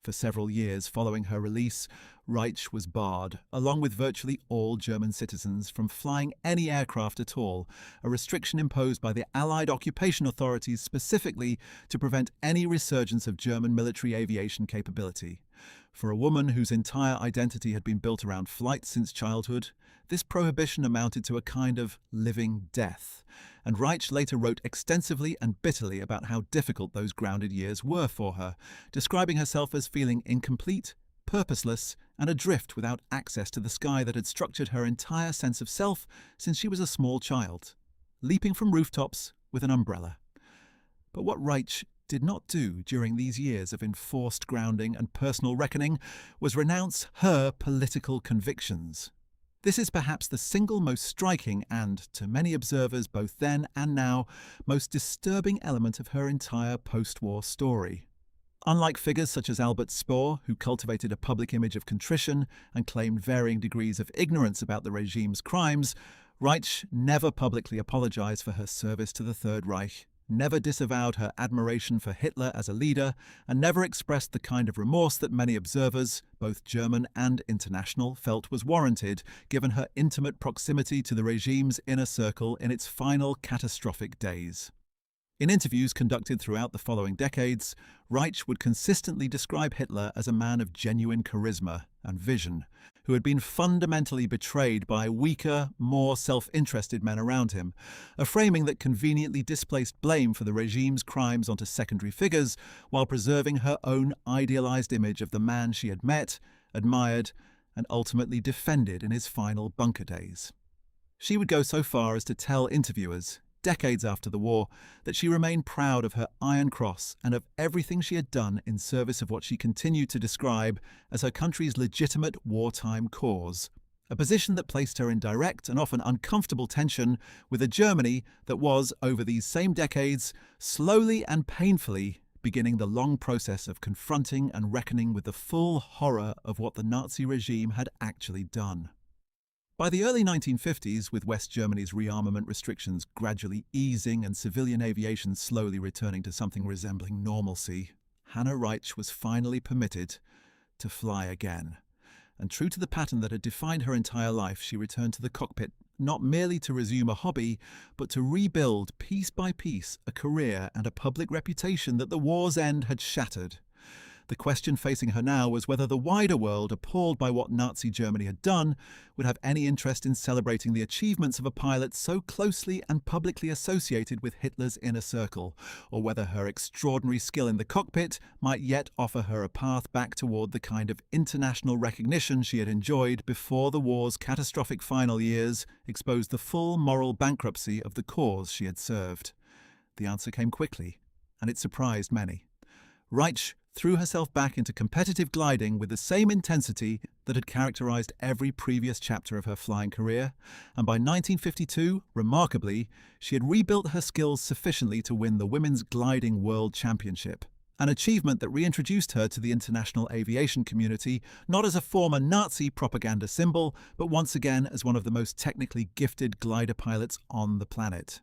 For several years following her release, Reitsch was barred, along with virtually all German citizens, from flying any aircraft at all, a restriction imposed by the Allied occupation authorities specifically to prevent any resurgence of German military aviation capability. For a woman whose entire identity had been built around flight since childhood, this prohibition amounted to a kind of living death, and Reitsch later wrote extensively and bitterly about how difficult those grounded years were for her, describing herself as feeling incomplete, purposeless, and adrift without access to the sky that had structured her entire sense of self since she was a small child, leaping from rooftops with an umbrella. But what Reitsch did not do during these years of enforced grounding and personal reckoning was renounce her political convictions. This is perhaps the single most striking and, to many observers both then and now, most disturbing element of her entire post-war story. Unlike figures such as Albert Spohr, who cultivated a public image of contrition and claimed varying degrees of ignorance about the regime's crimes, Reitsch never publicly apologized for her service to the Third Reich, never disavowed her admiration for Hitler as a leader, and never expressed the kind of remorse that many observers, both German and international, felt was warranted, given her intimate proximity to the regime's inner circle in its final catastrophic days. In interviews conducted throughout the following decades, Reitsch would consistently describe Hitler as a man of genuine charisma and vision, who had been fundamentally betrayed by weaker, more self-interested men around him, a framing that conveniently displaced blame for the regime's crimes onto secondary figures while preserving her own idealized image of the man she had met, admired, and ultimately defended in his final bunker days. She would go so far as to tell interviewers, decades after the war, that she remained proud of her Iron Cross and of everything she had done in service of what she continued to describe as her country's legitimate wartime cause, a position that placed her in direct and often uncomfortable tension with a Germany that was, over these same decades, slowly and painfully beginning the long process of confronting and reckoning with the full horror of what the Nazi regime had actually done. By the early 1950s, with West Germany's rearmament restrictions gradually easing and civilian aviation slowly returning to something resembling normalcy, Hanna Reitsch was finally permitted to fly again. And true to the pattern that had defined her entire life, she returned to the cockpit not merely to resume a hobby, but to rebuild piece by piece a career and a public reputation that the war's end had shattered. The question facing her now was whether the wider world, appalled by what Nazi Germany had done, would have any interest in celebrating the achievements of a pilot so closely and publicly associated with Hitler's inner circle, or whether her extraordinary skill in the cockpit might yet offer her a path back toward the kind of international recognition she had enjoyed before the war's catastrophic final years exposed the full moral bankruptcy of the cause she had served. The answer came quickly, and it surprised many. Reitsch threw herself back into competitive gliding with the same intensity that had characterized every previous chapter of her flying career, and by 1952, remarkably, she had rebuilt her skills sufficiently to win the Women's Gliding World Championship, an achievement that reintroduced her to the international aviation community not as a former Nazi propaganda symbol, but once again as one of the most technically gifted glider pilots on the planet.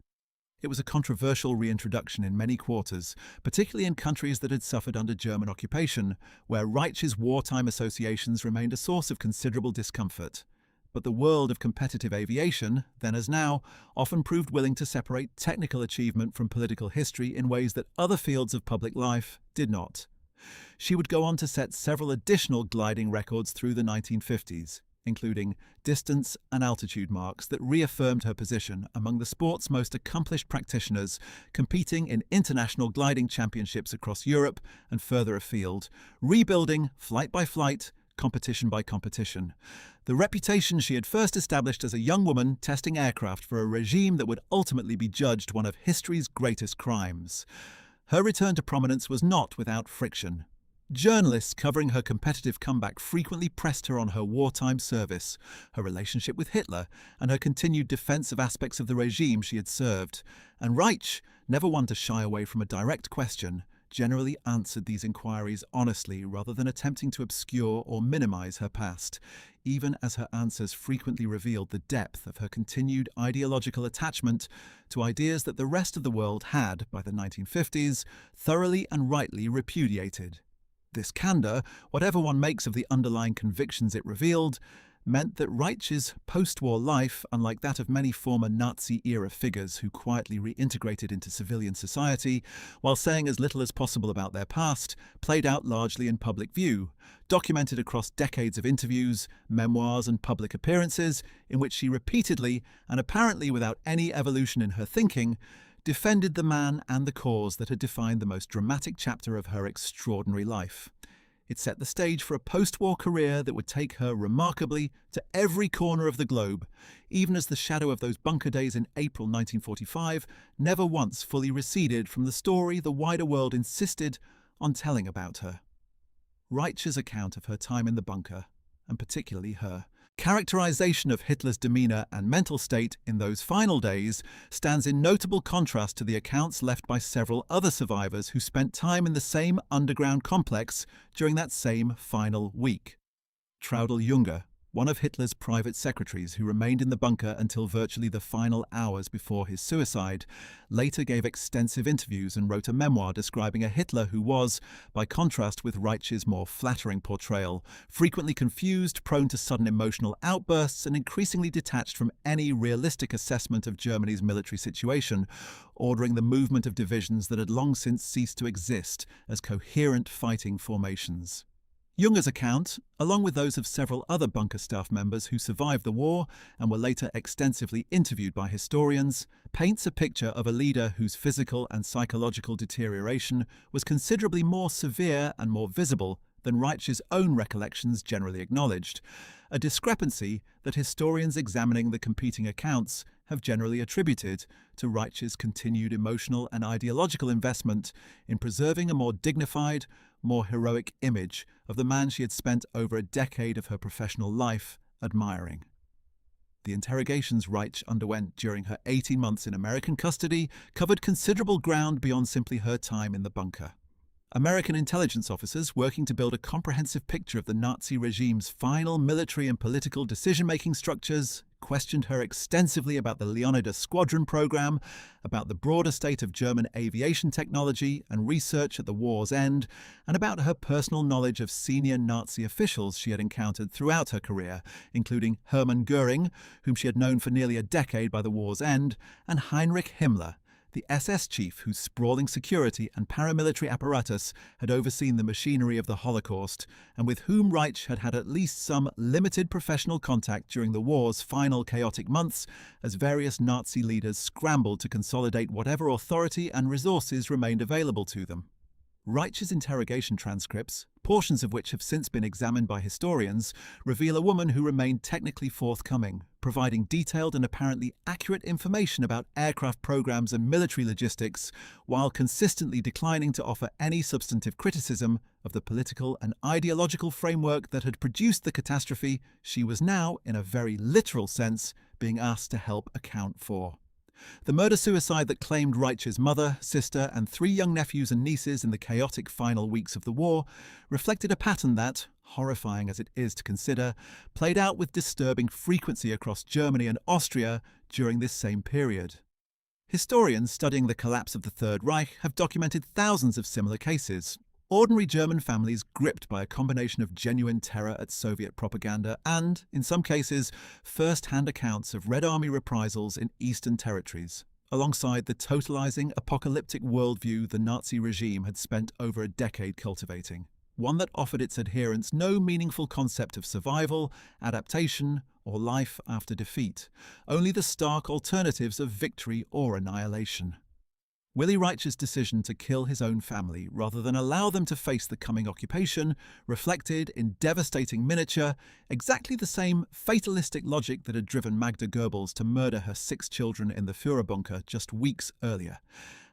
It was a controversial reintroduction in many quarters, particularly in countries that had suffered under German occupation, where Reitsch's wartime associations remained a source of considerable discomfort. But the world of competitive aviation, then as now, often proved willing to separate technical achievement from political history in ways that other fields of public life did not. She would go on to set several additional gliding records through the 1950s, including distance and altitude marks that reaffirmed her position among the sport's most accomplished practitioners, competing in international gliding championships across Europe and further afield, rebuilding flight by flight, competition by competition. The reputation she had first established as a young woman testing aircraft for a regime that would ultimately be judged one of history's greatest crimes. Her return to prominence was not without friction. Journalists covering her competitive comeback frequently pressed her on her wartime service, her relationship with Hitler, and her continued defense of aspects of the regime she had served. And Reitsch, never one to shy away from a direct question, generally answered these inquiries honestly rather than attempting to obscure or minimize her past, even as her answers frequently revealed the depth of her continued ideological attachment to ideas that the rest of the world had, by the 1950s, thoroughly and rightly repudiated. This candor, whatever one makes of the underlying convictions it revealed, meant that Reitsch's post-war life, unlike that of many former Nazi-era figures who quietly reintegrated into civilian society, while saying as little as possible about their past, played out largely in public view, documented across decades of interviews, memoirs and public appearances, in which she repeatedly, and apparently without any evolution in her thinking, defended the man and the cause that had defined the most dramatic chapter of her extraordinary life. It set the stage for a post-war career that would take her remarkably to every corner of the globe, even as the shadow of those bunker days in April 1945 never once fully receded from the story the wider world insisted on telling about her. Reitsch's account of her time in the bunker, and particularly her characterization of Hitler's demeanor and mental state in those final days, stands in notable contrast to the accounts left by several other survivors who spent time in the same underground complex during that same final week. Traudl Junge, one of Hitler's private secretaries who remained in the bunker until virtually the final hours before his suicide, later gave extensive interviews and wrote a memoir describing a Hitler who was, by contrast with Reitsch's more flattering portrayal, frequently confused, prone to sudden emotional outbursts, and increasingly detached from any realistic assessment of Germany's military situation, ordering the movement of divisions that had long since ceased to exist as coherent fighting formations. Junge's account, along with those of several other bunker staff members who survived the war and were later extensively interviewed by historians, paints a picture of a leader whose physical and psychological deterioration was considerably more severe and more visible than Reitsch's own recollections generally acknowledged, a discrepancy that historians examining the competing accounts have generally attributed to Reitsch's continued emotional and ideological investment in preserving a more dignified, more heroic image of the man she had spent over a decade of her professional life admiring. The interrogations Reitsch underwent during her 18 months in American custody covered considerable ground beyond simply her time in the bunker. American intelligence officers working to build a comprehensive picture of the Nazi regime's final military and political decision-making structures questioned her extensively about the Leonidas Squadron program, about the broader state of German aviation technology and research at the war's end, and about her personal knowledge of senior Nazi officials she had encountered throughout her career, including Hermann Göring, whom she had known for nearly a decade by the war's end, and Heinrich Himmler, the SS chief whose sprawling security and paramilitary apparatus had overseen the machinery of the Holocaust, and with whom Reitsch had had at least some limited professional contact during the war's final chaotic months, as various Nazi leaders scrambled to consolidate whatever authority and resources remained available to them. Reitsch's interrogation transcripts, portions of which have since been examined by historians, reveal a woman who remained technically forthcoming, providing detailed and apparently accurate information about aircraft programs and military logistics, while consistently declining to offer any substantive criticism of the political and ideological framework that had produced the catastrophe she was now, in a very literal sense, being asked to help account for. The murder-suicide that claimed Reitsch's mother, sister, and 3 young nephews and nieces in the chaotic final weeks of the war reflected a pattern that, horrifying as it is to consider, played out with disturbing frequency across Germany and Austria during this same period. Historians studying the collapse of the Third Reich have documented thousands of similar cases. Ordinary German families gripped by a combination of genuine terror at Soviet propaganda and, in some cases, first-hand accounts of Red Army reprisals in eastern territories, alongside the totalizing, apocalyptic worldview the Nazi regime had spent over a decade cultivating, one that offered its adherents no meaningful concept of survival, adaptation, or life after defeat, only the stark alternatives of victory or annihilation. Willy Reitsch's decision to kill his own family rather than allow them to face the coming occupation reflected, in devastating miniature, exactly the same fatalistic logic that had driven Magda Goebbels to murder her 6 children in the Führerbunker just weeks earlier,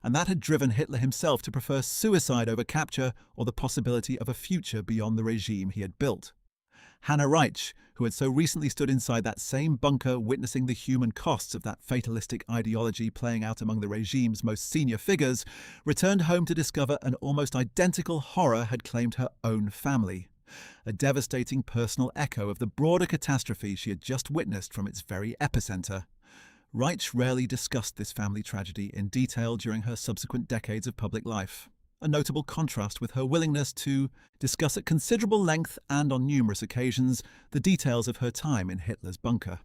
and that had driven Hitler himself to prefer suicide over capture or the possibility of a future beyond the regime he had built. Hanna Reitsch, who had so recently stood inside that same bunker witnessing the human costs of that fatalistic ideology playing out among the regime's most senior figures, returned home to discover an almost identical horror had claimed her own family, a devastating personal echo of the broader catastrophe she had just witnessed from its very epicenter. Reitsch rarely discussed this family tragedy in detail during her subsequent decades of public life, a notable contrast with her willingness to discuss at considerable length and on numerous occasions the details of her time in Hitler's bunker.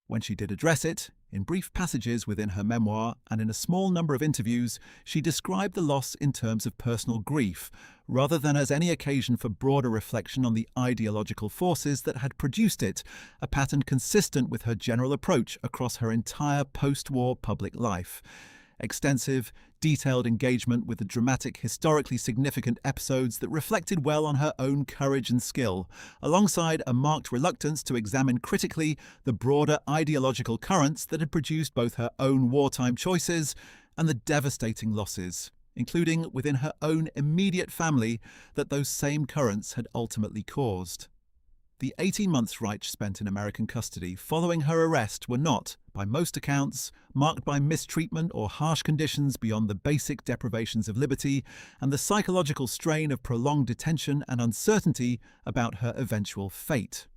When she did address it, in brief passages within her memoir and in a small number of interviews, she described the loss in terms of personal grief, rather than as any occasion for broader reflection on the ideological forces that had produced it, a pattern consistent with her general approach across her entire post-war public life. Extensive, detailed engagement with the dramatic, historically significant episodes that reflected well on her own courage and skill, alongside a marked reluctance to examine critically the broader ideological currents that had produced both her own wartime choices and the devastating losses, including within her own immediate family, that those same currents had ultimately caused. The 18 months Reitsch spent in American custody following her arrest were not, by most accounts, marked by mistreatment or harsh conditions beyond the basic deprivations of liberty and the psychological strain of prolonged detention and uncertainty about her eventual fate.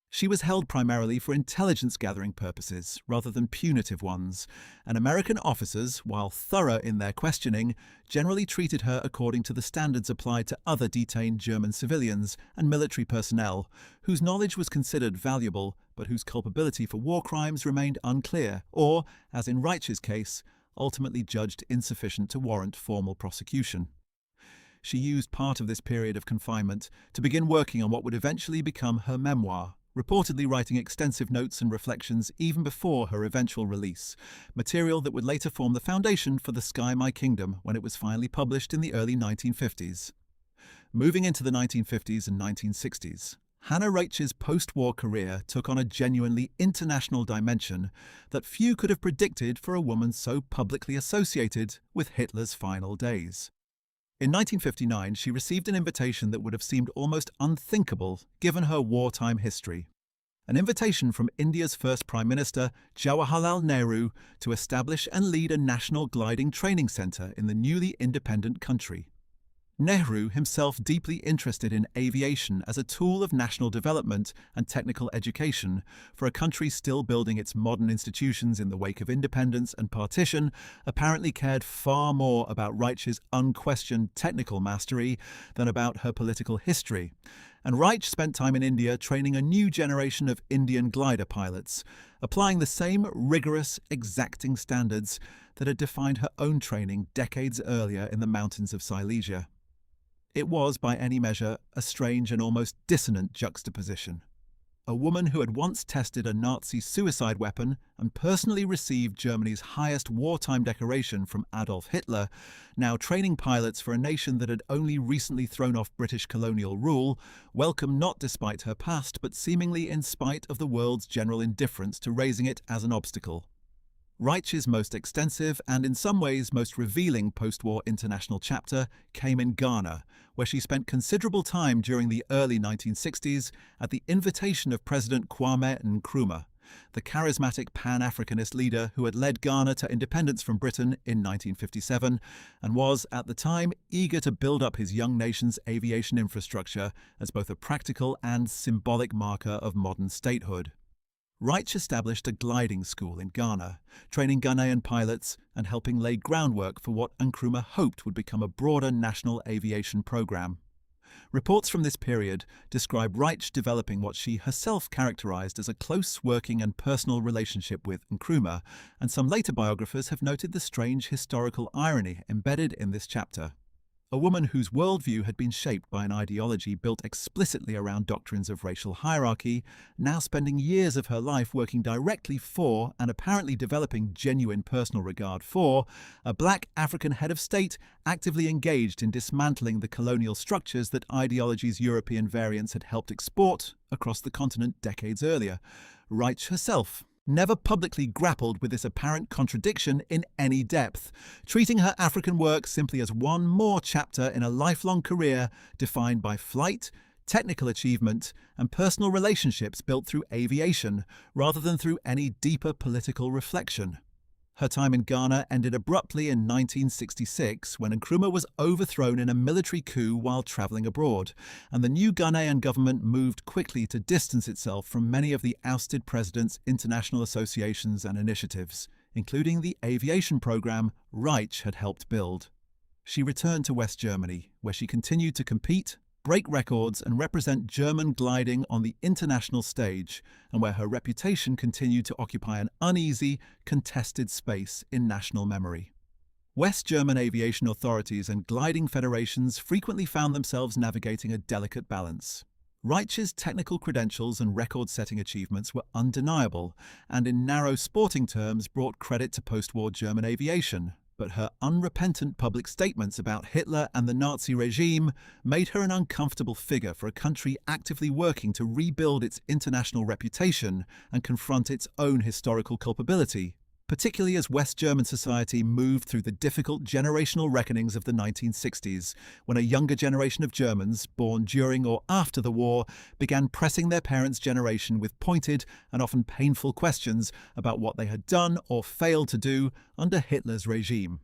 She was held primarily for intelligence-gathering purposes rather than punitive ones, and American officers, while thorough in their questioning, generally treated her according to the standards applied to other detained German civilians and military personnel, whose knowledge was considered valuable but whose culpability for war crimes remained unclear or, as in Reitsch's case, ultimately judged insufficient to warrant formal prosecution. She used part of this period of confinement to begin working on what would eventually become her memoir, reportedly writing extensive notes and reflections even before her eventual release, material that would later form the foundation for The Sky My Kingdom when it was finally published in the early 1950s. Moving into the 1950s and 1960s, Hanna Reitsch's post-war career took on a genuinely international dimension that few could have predicted for a woman so publicly associated with Hitler's final days. In 1959, she received an invitation that would have seemed almost unthinkable given her wartime history. An invitation from India's first Prime Minister, Jawaharlal Nehru, to establish and lead a national gliding training centre in the newly independent country. Nehru, himself deeply interested in aviation as a tool of national development and technical education for a country still building its modern institutions in the wake of independence and partition, apparently cared far more about Reitsch's unquestioned technical mastery than about her political history. And Reitsch spent time in India training a new generation of Indian glider pilots, applying the same rigorous, exacting standards that had defined her own training decades earlier in the mountains of Silesia. It was, by any measure, a strange and almost dissonant juxtaposition. a woman who had once tested a Nazi suicide weapon and personally received Germany's highest wartime decoration from Adolf Hitler, now training pilots for a nation that had only recently thrown off British colonial rule, welcome not despite her past but seemingly in spite of the world's general indifference to raising it as an obstacle. Reitsch's most extensive and in some ways most revealing post-war international chapter came in Ghana, where she spent considerable time during the early 1960s at the invitation of President Kwame Nkrumah, the charismatic Pan-Africanist leader who had led Ghana to independence from Britain in 1957 and was, at the time, eager to build up his young nation's aviation infrastructure as both a practical and symbolic marker of modern statehood. Reitsch established a gliding school in Ghana, training Ghanaian pilots and helping lay groundwork for what Nkrumah hoped would become a broader national aviation program. Reports from this period describe Reitsch developing what she herself characterized as a close working and personal relationship with Nkrumah, and some later biographers have noted the strange historical irony embedded in this chapter. A woman whose worldview had been shaped by an ideology built explicitly around doctrines of racial hierarchy, now spending years of her life working directly for and apparently developing genuine personal regard for a black African head of state actively engaged in dismantling the colonial structures that ideology's European variants had helped export across the continent decades earlier. Reitsch herself never publicly grappled with this apparent contradiction in any depth, treating her African work simply as one more chapter in a lifelong career defined by flight, technical achievement, and personal relationships built through aviation, rather than through any deeper political reflection. Her time in Ghana ended abruptly in 1966 when Nkrumah was overthrown in a military coup while travelling abroad, and the new Ghanaian government moved quickly to distance itself from many of the ousted president's international associations and initiatives, including the aviation program Reitsch had helped build. She returned to West Germany, where she continued to compete, break records and represent German gliding on the international stage, and where her reputation continued to occupy an uneasy, contested space in national memory. West German aviation authorities and gliding federations frequently found themselves navigating a delicate balance. Reitsch's technical credentials and record-setting achievements were undeniable, and in narrow sporting terms brought credit to post-war German aviation. But her unrepentant public statements about Hitler and the Nazi regime made her an uncomfortable figure for a country actively working to rebuild its international reputation and confront its own historical culpability, particularly as West German society moved through the difficult generational reckonings of the 1960s, when a younger generation of Germans, born during or after the war, began pressing their parents' generation with pointed and often painful questions about what they had done or failed to do under Hitler's regime.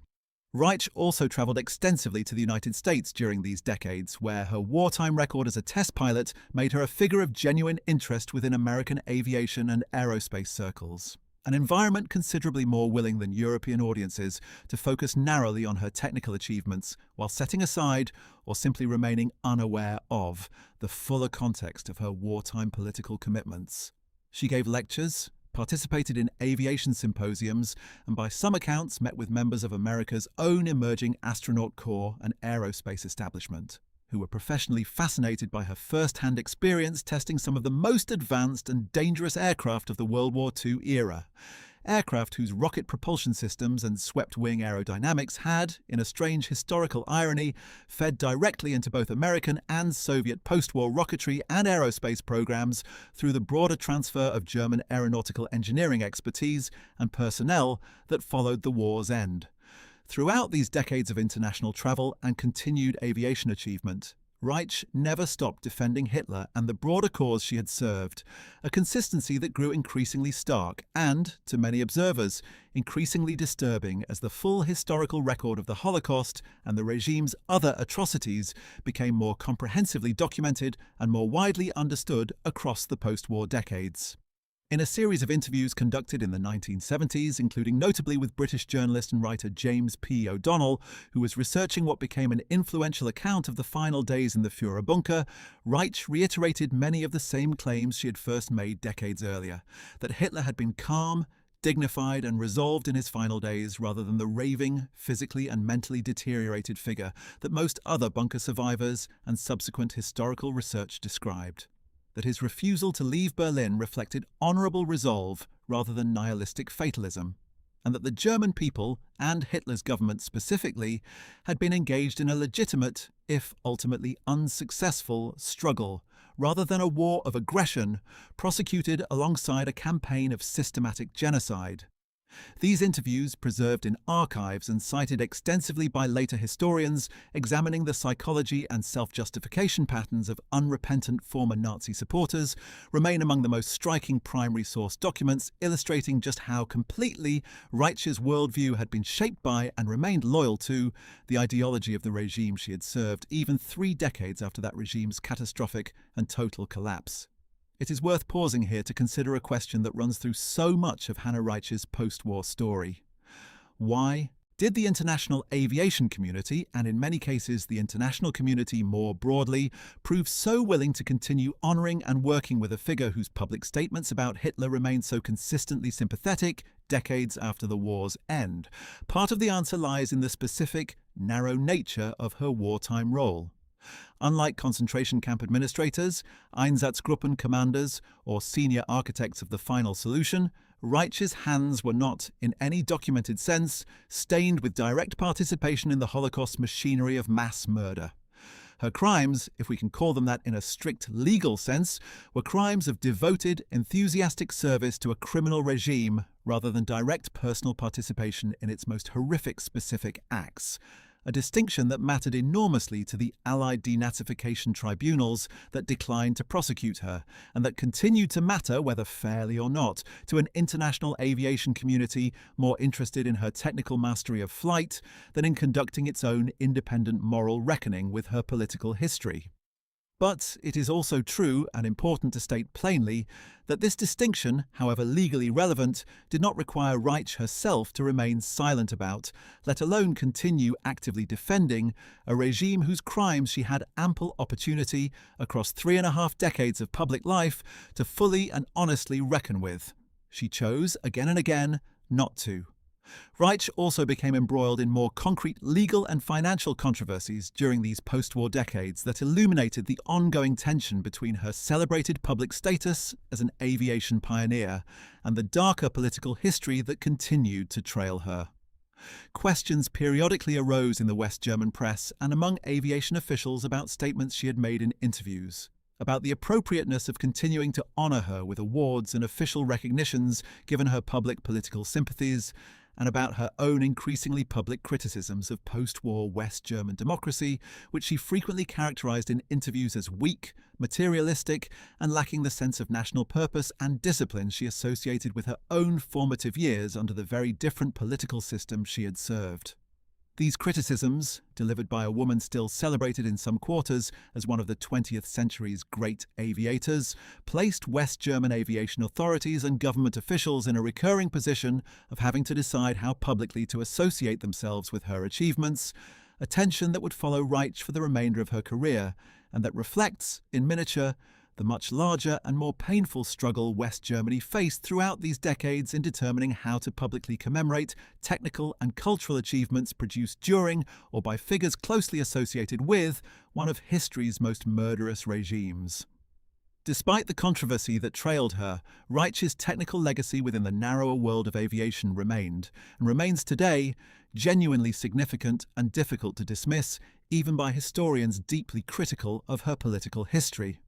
Reitsch also travelled extensively to the United States during these decades, where her wartime record as a test pilot made her a figure of genuine interest within American aviation and aerospace circles. An environment considerably more willing than European audiences to focus narrowly on her technical achievements while setting aside, or simply remaining unaware of, the fuller context of her wartime political commitments. She gave lectures, participated in aviation symposiums, and by some accounts met with members of America's own emerging astronaut corps and aerospace establishment, who were professionally fascinated by her first-hand experience testing some of the most advanced and dangerous aircraft of the World War II era. Aircraft whose rocket propulsion systems and swept-wing aerodynamics had, in a strange historical irony, fed directly into both American and Soviet post-war rocketry and aerospace programs through the broader transfer of German aeronautical engineering expertise and personnel that followed the war's end. Throughout these decades of international travel and continued aviation achievement, Reitsch never stopped defending Hitler and the broader cause she had served, a consistency that grew increasingly stark and, to many observers, increasingly disturbing as the full historical record of the Holocaust and the regime's other atrocities became more comprehensively documented and more widely understood across the post-war decades. In a series of interviews conducted in the 1970s, including notably with British journalist and writer James P. O'Donnell, who was researching what became an influential account of the final days in the Führer bunker, Reitsch reiterated many of the same claims she had first made decades earlier, that Hitler had been calm, dignified and resolved in his final days rather than the raving, physically and mentally deteriorated figure that most other bunker survivors and subsequent historical research described. that his refusal to leave Berlin reflected honourable resolve rather than nihilistic fatalism, and that the German people, and Hitler's government specifically, had been engaged in a legitimate, if ultimately unsuccessful, struggle, rather than a war of aggression prosecuted alongside a campaign of systematic genocide. These interviews, preserved in archives and cited extensively by later historians examining the psychology and self-justification patterns of unrepentant former Nazi supporters, remain among the most striking primary source documents illustrating just how completely Reitsch's worldview had been shaped by and remained loyal to the ideology of the regime she had served even 3 decades after that regime's catastrophic and total collapse. It is worth pausing here to consider a question that runs through so much of Hanna Reitsch's post-war story. Why did the international aviation community, and in many cases the international community more broadly, prove so willing to continue honouring and working with a figure whose public statements about Hitler remain so consistently sympathetic decades after the war's end? Part of the answer lies in the specific, narrow nature of her wartime role. Unlike concentration camp administrators, Einsatzgruppen commanders, or senior architects of the final solution, Reitsch's hands were not, in any documented sense, stained with direct participation in the Holocaust machinery of mass murder. Her crimes, if we can call them that in a strict legal sense, were crimes of devoted, enthusiastic service to a criminal regime rather than direct personal participation in its most horrific specific acts. A distinction that mattered enormously to the Allied denazification tribunals that declined to prosecute her, and that continued to matter, whether fairly or not, to an international aviation community more interested in her technical mastery of flight than in conducting its own independent moral reckoning with her political history. But it is also true, and important to state plainly, that this distinction, however legally relevant, did not require Reitsch herself to remain silent about, let alone continue actively defending, a regime whose crimes she had ample opportunity, across 3.5 decades of public life, to fully and honestly reckon with. She chose, again and again, not to. Reitsch also became embroiled in more concrete legal and financial controversies during these post-war decades that illuminated the ongoing tension between her celebrated public status as an aviation pioneer and the darker political history that continued to trail her. Questions periodically arose in the West German press and among aviation officials about statements she had made in interviews, about the appropriateness of continuing to honour her with awards and official recognitions given her public political sympathies, and about her own increasingly public criticisms of post-war West German democracy, which she frequently characterized in interviews as weak, materialistic, and lacking the sense of national purpose and discipline she associated with her own formative years under the very different political system she had served. These criticisms, delivered by a woman still celebrated in some quarters as one of the 20th century's great aviators, placed West German aviation authorities and government officials in a recurring position of having to decide how publicly to associate themselves with her achievements, a tension that would follow Reitsch for the remainder of her career, and that reflects, in miniature, the much larger and more painful struggle West Germany faced throughout these decades in determining how to publicly commemorate technical and cultural achievements produced during, or by figures closely associated with, one of history's most murderous regimes. Despite the controversy that trailed her, Reitsch's technical legacy within the narrower world of aviation remained, and remains today, genuinely significant and difficult to dismiss, even by historians deeply critical of her political history.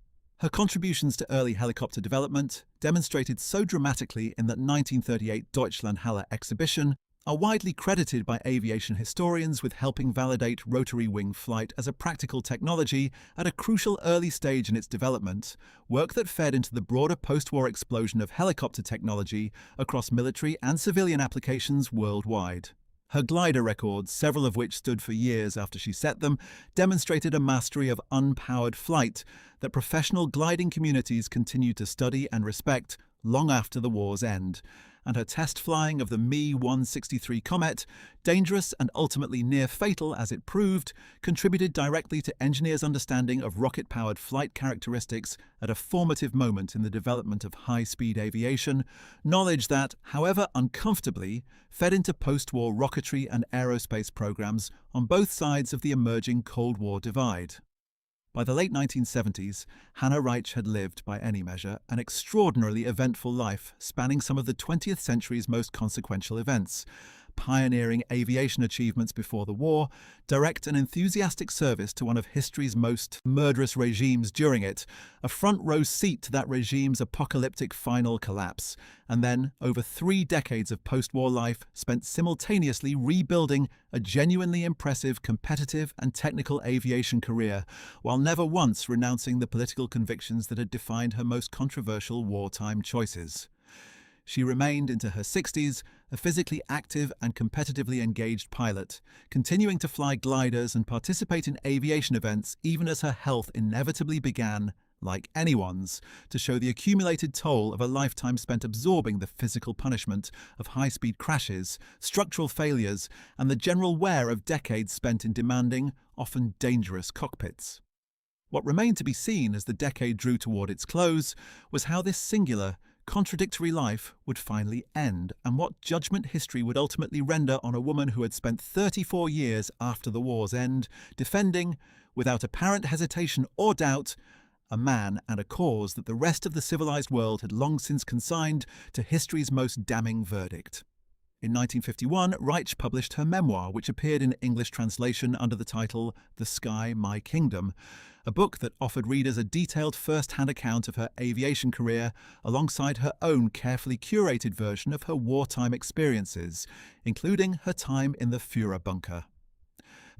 Her contributions to early helicopter development, demonstrated so dramatically in that 1938 Deutschlandhalle exhibition, are widely credited by aviation historians with helping validate rotary wing flight as a practical technology at a crucial early stage in its development, work that fed into the broader post-war explosion of helicopter technology across military and civilian applications worldwide. Her glider records, several of which stood for years after she set them, demonstrated a mastery of unpowered flight that professional gliding communities continued to study and respect long after the war's end, and her test flying of the Me-163 Comet, dangerous and ultimately near-fatal as it proved, contributed directly to engineers' understanding of rocket-powered flight characteristics at a formative moment in the development of high-speed aviation, knowledge that, however uncomfortably, fed into post-war rocketry and aerospace programs on both sides of the emerging Cold War divide. By the late 1970s, Hanna Reitsch had lived, by any measure, an extraordinarily eventful life spanning some of the 20th century's most consequential events. Pioneering aviation achievements before the war, direct and enthusiastic service to one of history's most murderous regimes during it, a front-row seat to that regime's apocalyptic final collapse, and then over 3 decades of post-war life spent simultaneously rebuilding a genuinely impressive competitive and technical aviation career, while never once renouncing the political convictions that had defined her most controversial wartime choices. She remained into her 60s, a physically active and competitively engaged pilot, continuing to fly gliders and participate in aviation events even as her health inevitably began, like anyone's, to show the accumulated toll of a lifetime spent absorbing the physical punishment of high-speed crashes, structural failures, and the general wear of decades spent in demanding, often dangerous cockpits. What remained to be seen as the decade drew toward its close was how this singular, contradictory life would finally end, and what judgment history would ultimately render on a woman who had spent 34 years after the war's end, defending, without apparent hesitation or doubt, a man and a cause that the rest of the civilized world had long since consigned to history's most damning verdict. In 1951, Reitsch published her memoir, which appeared in English translation under the title The Sky, My Kingdom, a book that offered readers a detailed first-hand account of her aviation career alongside her own carefully curated version of her wartime experiences, including her time in the Führer bunker.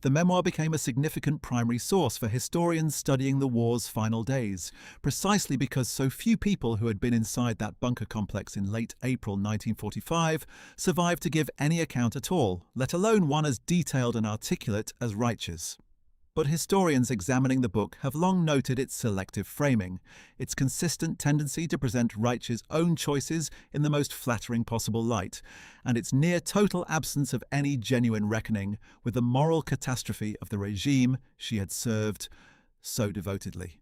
The memoir became a significant primary source for historians studying the war's final days, precisely because so few people who had been inside that bunker complex in late April 1945 survived to give any account at all, let alone one as detailed and articulate as Reitsch's. But historians examining the book have long noted its selective framing, its consistent tendency to present Reitsch's own choices in the most flattering possible light, and its near-total absence of any genuine reckoning with the moral catastrophe of the regime she had served so devotedly.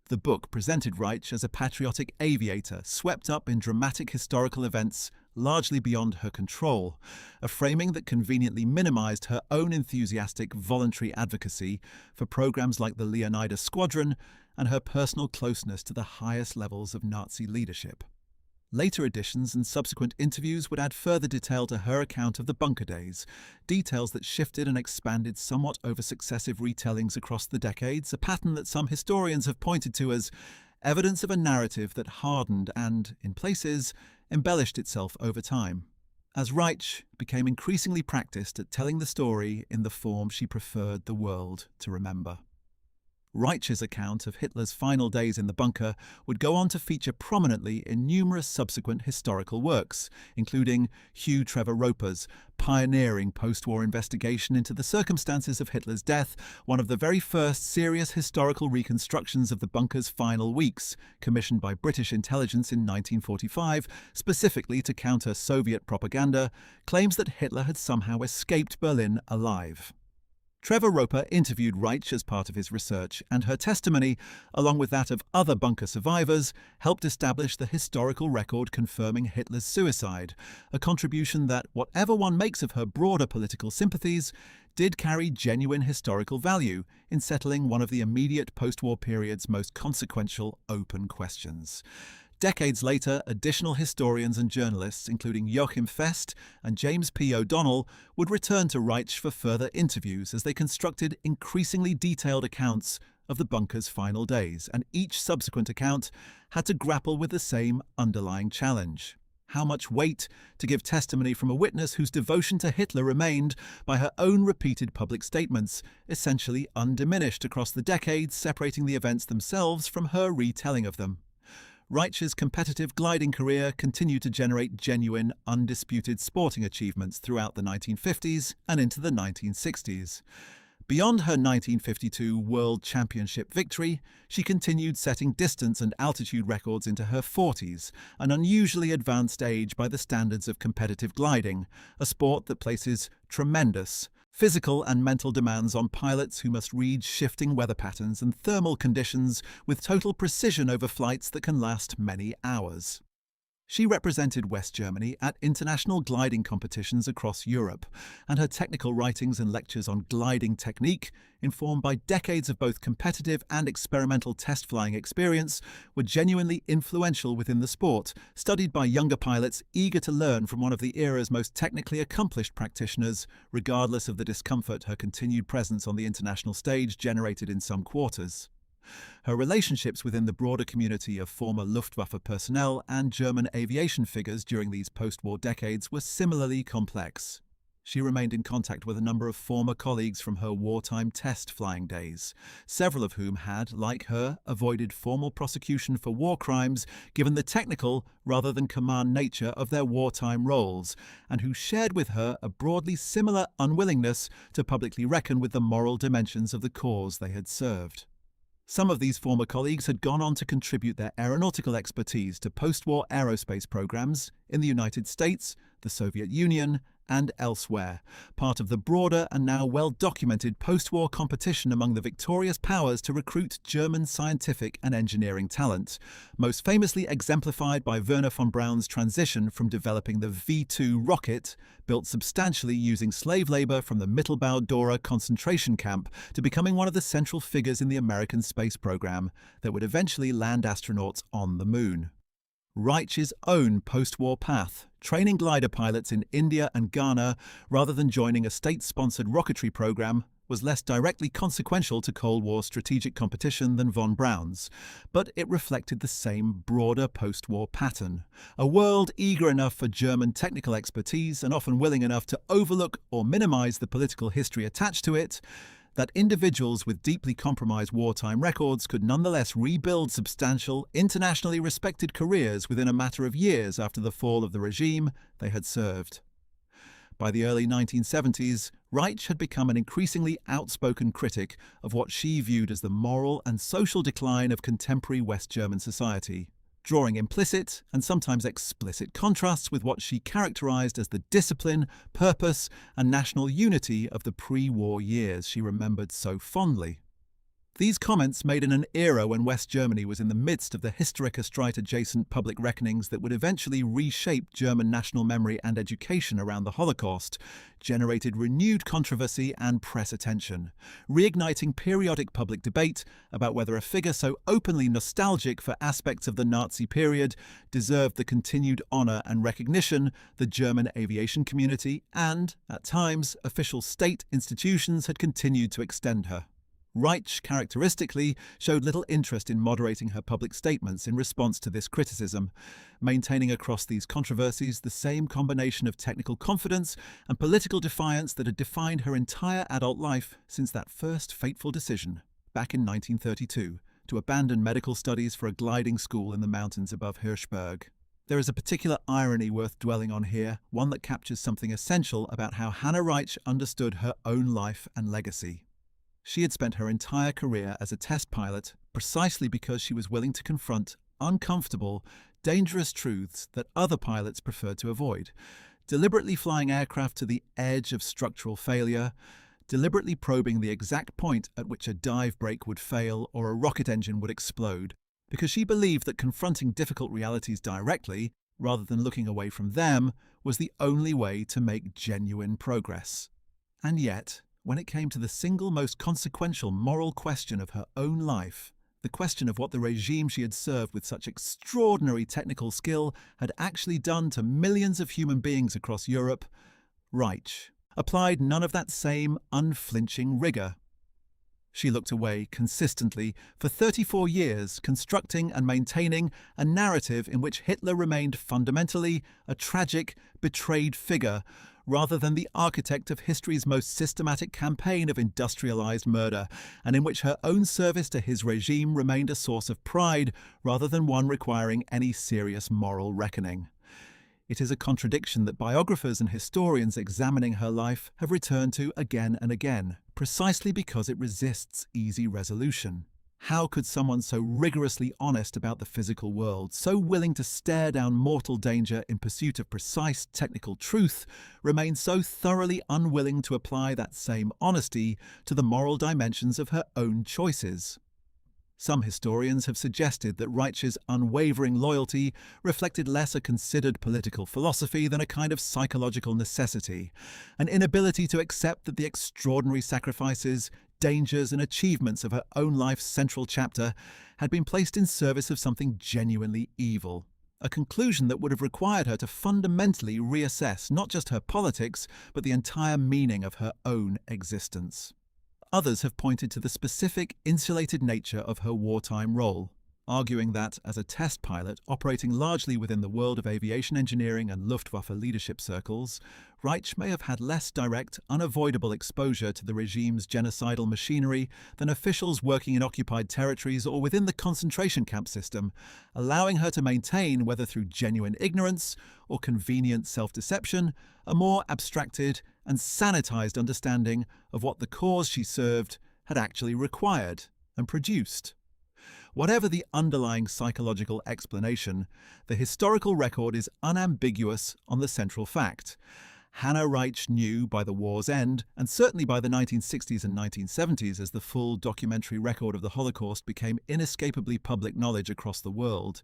The book presented Reitsch as a patriotic aviator swept up in dramatic historical events largely beyond her control, a framing that conveniently minimized her own enthusiastic voluntary advocacy for programs like the Leonidas Squadron and her personal closeness to the highest levels of Nazi leadership. Later editions and subsequent interviews would add further detail to her account of the bunker days, details that shifted and expanded somewhat over successive retellings across the decades, a pattern that some historians have pointed to as evidence of a narrative that hardened and, in places, embellished itself over time, as Reitsch became increasingly practiced at telling the story in the form she preferred the world to remember. Reitsch's account of Hitler's final days in the bunker would go on to feature prominently in numerous subsequent historical works, including Hugh Trevor Roper's pioneering post-war investigation into the circumstances of Hitler's death, one of the very first serious historical reconstructions of the bunker's final weeks, commissioned by British intelligence in 1945, specifically to counter Soviet propaganda, claims that Hitler had somehow escaped Berlin alive. Trevor Roper interviewed Reitsch as part of his research, and her testimony, along with that of other bunker survivors, helped establish the historical record confirming Hitler's suicide, a contribution that, whatever one makes of her broader political sympathies, did carry genuine historical value in settling one of the immediate post-war period's most consequential open questions. Decades later, additional historians and journalists, including Joachim Fest and James P. O'Donnell, would return to Reitsch for further interviews as they constructed increasingly detailed accounts of the bunker's final days, and each subsequent account had to grapple with the same underlying challenge. How much weight to give testimony from a witness whose devotion to Hitler remained, by her own repeated public statements, essentially undiminished across the decades separating the events themselves from her retelling of them. Reitsch's competitive gliding career continued to generate genuine, undisputed sporting achievements throughout the 1950s and into the 1960s. Beyond her 1952 World Championship victory, she continued setting distance and altitude records into her 40s, an unusually advanced age by the standards of competitive gliding, a sport that places tremendous physical and mental demands on pilots who must read shifting weather patterns and thermal conditions with total precision over flights that can last many hours. She represented West Germany at international gliding competitions across Europe, and her technical writings and lectures on gliding technique, informed by decades of both competitive and experimental test flying experience, were genuinely influential within the sport, studied by younger pilots eager to learn from one of the era's most technically accomplished practitioners, regardless of the discomfort her continued presence on the international stage generated in some quarters. Her relationships within the broader community of former Luftwaffe personnel and German aviation figures during these post-war decades were similarly complex. She remained in contact with a number of former colleagues from her wartime test flying days, several of whom had, like her, avoided formal prosecution for war crimes given the technical rather than command nature of their wartime roles, and who shared with her a broadly similar unwillingness to publicly reckon with the moral dimensions of the cause they had served. Some of these former colleagues had gone on to contribute their aeronautical expertise to post-war aerospace programs in the United States, the Soviet Union, and elsewhere, part of the broader and now well-documented post-war competition among the victorious powers to recruit German scientific and engineering talent, most famously exemplified by Wernher von Braun's transition from developing the V-2 rocket, built substantially using slave labor from the Mittelbau-Dora concentration camp, to becoming one of the central figures in the American space program that would eventually land astronauts on the moon. Reitsch's own post-war path, training glider pilots in India and Ghana rather than joining a state-sponsored rocketry program, was less directly consequential to Cold War strategic competition than von Braun's, but it reflected the same broader post-war pattern. A world eager enough for German technical expertise and often willing enough to overlook or minimize the political history attached to it, that individuals with deeply compromised wartime records could nonetheless rebuild substantial, internationally respected careers within a matter of years after the fall of the regime they had served. By the early 1970s, Reitsch had become an increasingly outspoken critic of what she viewed as the moral and social decline of contemporary West German society, drawing implicit and sometimes explicit contrasts with what she characterized as the discipline, purpose, and national unity of the pre-war years she remembered so fondly. These comments, made in an era when West Germany was in the midst of the Historikerstreit-adjacent public reckonings that would eventually reshape German national memory and education around the Holocaust, generated renewed controversy and press attention, reigniting periodic public debate about whether a figure so openly nostalgic for aspects of the Nazi period deserved the continued honor and recognition the German aviation community and, at times, official state institutions had continued to extend her. Reitsch, characteristically, showed little interest in moderating her public statements in response to this criticism, maintaining across these controversies the same combination of technical confidence and political defiance that had defined her entire adult life since that first fateful decision, back in 1932, to abandon medical studies for a gliding school in the mountains above Hirschberg. There is a particular irony worth dwelling on here, one that captures something essential about how Hanna Reitsch understood her own life and legacy. She had spent her entire career as a test pilot precisely because she was willing to confront uncomfortable, dangerous truths that other pilots preferred to avoid, deliberately flying aircraft to the edge of structural failure, deliberately probing the exact point at which a dive brake would fail or a rocket engine would explode, because she believed that confronting difficult realities directly, rather than looking away from them, was the only way to make genuine progress. And yet, when it came to the single most consequential moral question of her own life, the question of what the regime she had served with such extraordinary technical skill had actually done to millions of human beings across Europe, Reitsch applied none of that same unflinching rigor. She looked away consistently for 34 years, constructing and maintaining a narrative in which Hitler remained fundamentally a tragic, betrayed figure, rather than the architect of history's most systematic campaign of industrialized murder, and in which her own service to his regime remained a source of pride rather than one requiring any serious moral reckoning. It is a contradiction that biographers and historians examining her life have returned to again and again, precisely because it resists easy resolution. How could someone so rigorously honest about the physical world, so willing to stare down mortal danger in pursuit of precise technical truth, remain so thoroughly unwilling to apply that same honesty to the moral dimensions of her own choices? Some historians have suggested that Reitsch's unwavering loyalty reflected less a considered political philosophy than a kind of psychological necessity, an inability to accept that the extraordinary sacrifices, dangers and achievements of her own life's central chapter had been placed in service of something genuinely evil, a conclusion that would have required her to fundamentally reassess not just her politics, but the entire meaning of her own existence. Others have pointed to the specific, insulated nature of her wartime role, arguing that, as a test pilot operating largely within the world of aviation engineering and Luftwaffe leadership circles, Reitsch may have had less direct, unavoidable exposure to the regime's genocidal machinery than officials working in occupied territories or within the concentration camp system, allowing her to maintain, whether through genuine ignorance or convenient self-deception, a more abstracted and sanitized understanding of what the cause she served had actually required and produced. Whatever the underlying psychological explanation, the historical record is unambiguous on the central fact. Hanna Reitsch knew by the war's end, and certainly by the 1960s and 1970s as the full documentary record of the Holocaust became inescapably public knowledge across the world,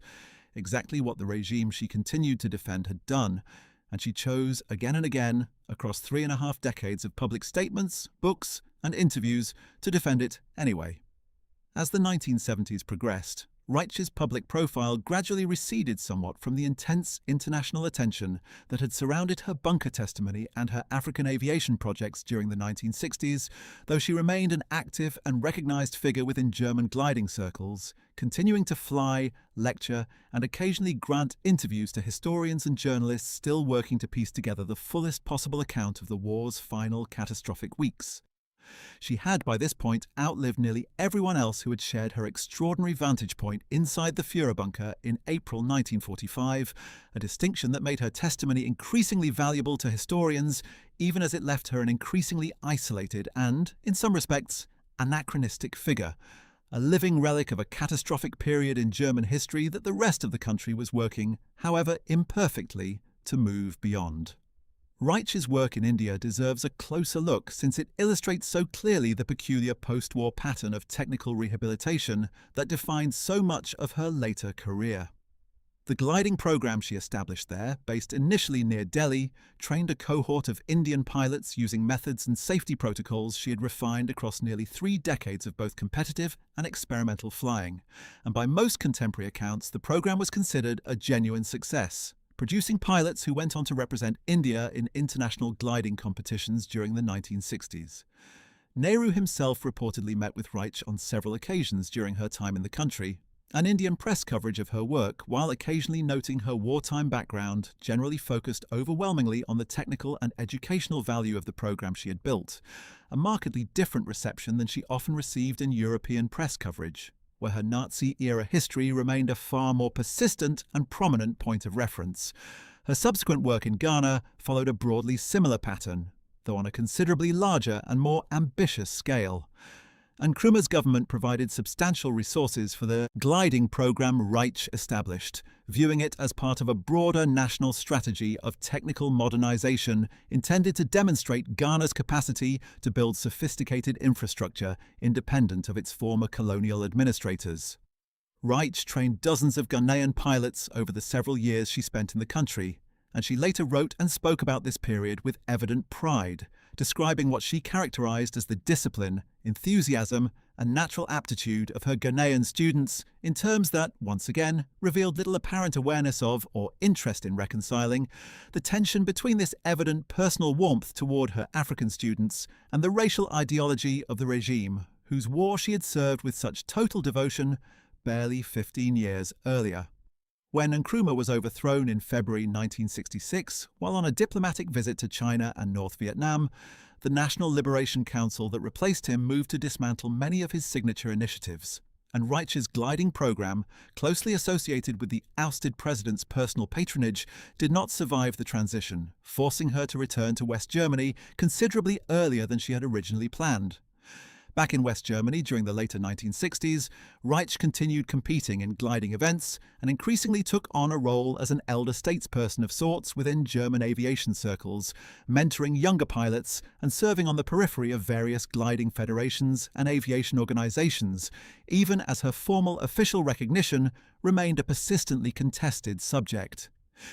exactly what the regime she continued to defend had done, and she chose again and again, across 3.5 decades of public statements, books, and interviews, to defend it anyway. As the 1970s progressed, Reitsch's public profile gradually receded somewhat from the intense international attention that had surrounded her bunker testimony and her African aviation projects during the 1960s, though she remained an active and recognized figure within German gliding circles, continuing to fly, lecture, and occasionally grant interviews to historians and journalists still working to piece together the fullest possible account of the war's final catastrophic weeks. She had by this point outlived nearly everyone else who had shared her extraordinary vantage point inside the Führer bunker in April 1945, a distinction that made her testimony increasingly valuable to historians, even as it left her an increasingly isolated and, in some respects, anachronistic figure, a living relic of a catastrophic period in German history that the rest of the country was working, however imperfectly, to move beyond. Reitsch's work in India deserves a closer look since it illustrates so clearly the peculiar post-war pattern of technical rehabilitation that defined so much of her later career. The gliding program she established there, based initially near Delhi, trained a cohort of Indian pilots using methods and safety protocols she had refined across nearly 3 decades of both competitive and experimental flying, and by most contemporary accounts the program was considered a genuine success, producing pilots who went on to represent India in international gliding competitions during the 1960s. Nehru himself reportedly met with Reitsch on several occasions during her time in the country, and Indian press coverage of her work, while occasionally noting her wartime background, generally focused overwhelmingly on the technical and educational value of the program she had built, a markedly different reception than she often received in European press coverage, where her Nazi-era history remained a far more persistent and prominent point of reference. Her subsequent work in Ghana followed a broadly similar pattern, though on a considerably larger and more ambitious scale. Nkrumah's government provided substantial resources for the gliding program Reitsch established, viewing it as part of a broader national strategy of technical modernization intended to demonstrate Ghana's capacity to build sophisticated infrastructure independent of its former colonial administrators. Reitsch trained dozens of Ghanaian pilots over the several years she spent in the country, and she later wrote and spoke about this period with evident pride, describing what she characterized as the discipline, enthusiasm, and natural aptitude of her Ghanaian students in terms that, once again, revealed little apparent awareness of or interest in reconciling the tension between this evident personal warmth toward her African students and the racial ideology of the regime, whose war she had served with such total devotion barely 15 years earlier. When Nkrumah was overthrown in February 1966, while on a diplomatic visit to China and North Vietnam, the National Liberation Council that replaced him moved to dismantle many of his signature initiatives, and Reitsch's gliding program, closely associated with the ousted president's personal patronage, did not survive the transition, forcing her to return to West Germany considerably earlier than she had originally planned. Back in West Germany during the later 1960s, Reitsch continued competing in gliding events and increasingly took on a role as an elder statesperson of sorts within German aviation circles, mentoring younger pilots and serving on the periphery of various gliding federations and aviation organizations, even as her formal official recognition remained a persistently contested subject.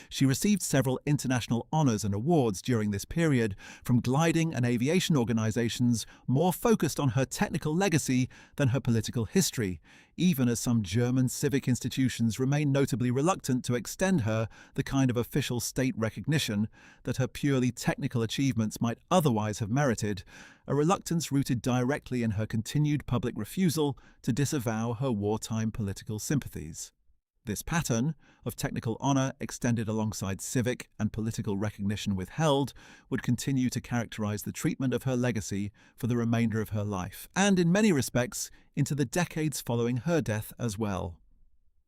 She received several international honours and awards during this period from gliding and aviation organisations more focused on her technical legacy than her political history, even as some German civic institutions remain notably reluctant to extend her the kind of official state recognition that her purely technical achievements might otherwise have merited, a reluctance rooted directly in her continued public refusal to disavow her wartime political sympathies. This pattern of technical honour extended alongside civic and political recognition withheld would continue to characterise the treatment of her legacy for the remainder of her life, and in many respects into the decades following her death as well.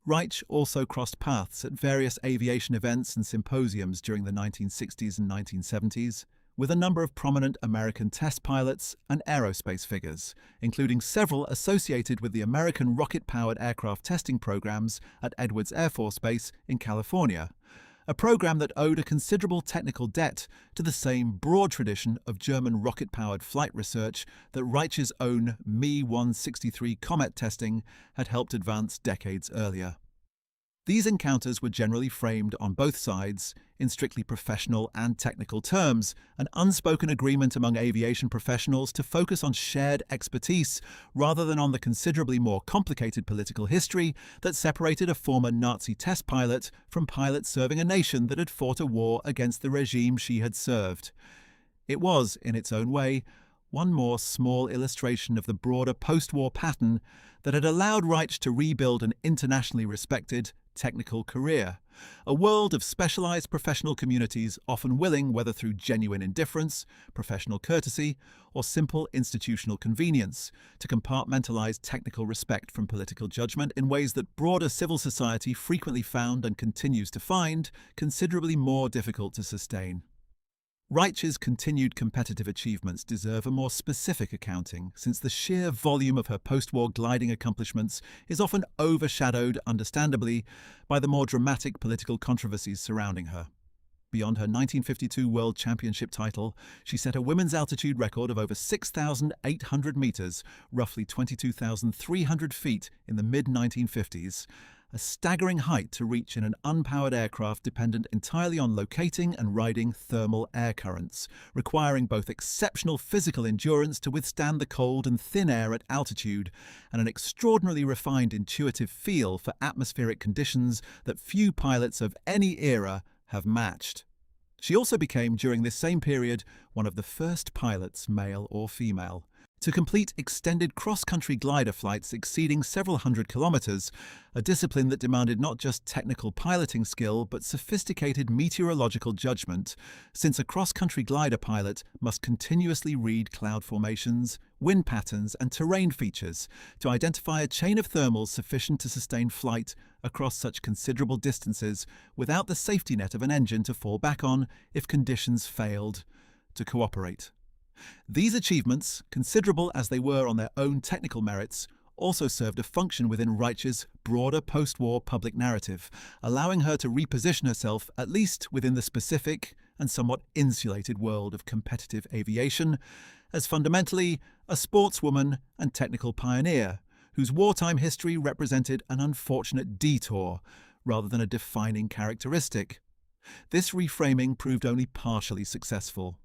Reitsch also crossed paths at various aviation events and symposiums during the 1960s and 1970s, with a number of prominent American test pilots and aerospace figures, including several associated with the American rocket-powered aircraft testing programs at Edwards Air Force Base in California, a program that owed a considerable technical debt to the same broad tradition of German rocket-powered flight research that Reitsch's own Me-163 Comet testing had helped advance decades earlier. These encounters were generally framed on both sides in strictly professional and technical terms, an unspoken agreement among aviation professionals to focus on shared expertise rather than on the considerably more complicated political history that separated a former Nazi test pilot from pilots serving a nation that had fought a war against the regime she had served. It was, in its own way, one more small illustration of the broader post-war pattern that had allowed Reitsch to rebuild an internationally respected technical career, a world of specialized professional communities often willing, whether through genuine indifference, professional courtesy, or simple institutional convenience, to compartmentalize technical respect from political judgment in ways that broader civil society frequently found and continues to find considerably more difficult to sustain. Reitsch's continued competitive achievements deserve a more specific accounting, since the sheer volume of her post-war gliding accomplishments is often overshadowed, understandably, by the more dramatic political controversies surrounding her. Beyond her 1952 World Championship title, she set a women's altitude record of over 6,800 metres, roughly 22,300 feet, in the mid-1950s, a staggering height to reach in an unpowered aircraft dependent entirely on locating and riding thermal air currents, requiring both exceptional physical endurance to withstand the cold and thin air at altitude, and an extraordinarily refined intuitive feel for atmospheric conditions that few pilots of any era have matched. She also became, during this same period, one of the first pilots, male or female, to complete extended cross-country glider flights exceeding several hundred kilometers, a discipline that demanded not just technical piloting skill but sophisticated meteorological judgment, since a cross-country glider pilot must continuously read cloud formations, wind patterns and terrain features to identify a chain of thermals sufficient to sustain flight across such considerable distances without the safety net of an engine to fall back on if conditions failed to cooperate. These achievements, considerable as they were on their own technical merits, also served a function within Reitsch's broader post-war public narrative, allowing her to reposition herself, at least within the specific and somewhat insulated world of competitive aviation, as fundamentally a sportswoman and technical pioneer, whose wartime history represented an unfortunate detour rather than a defining characteristic. This reframing proved only partially successful.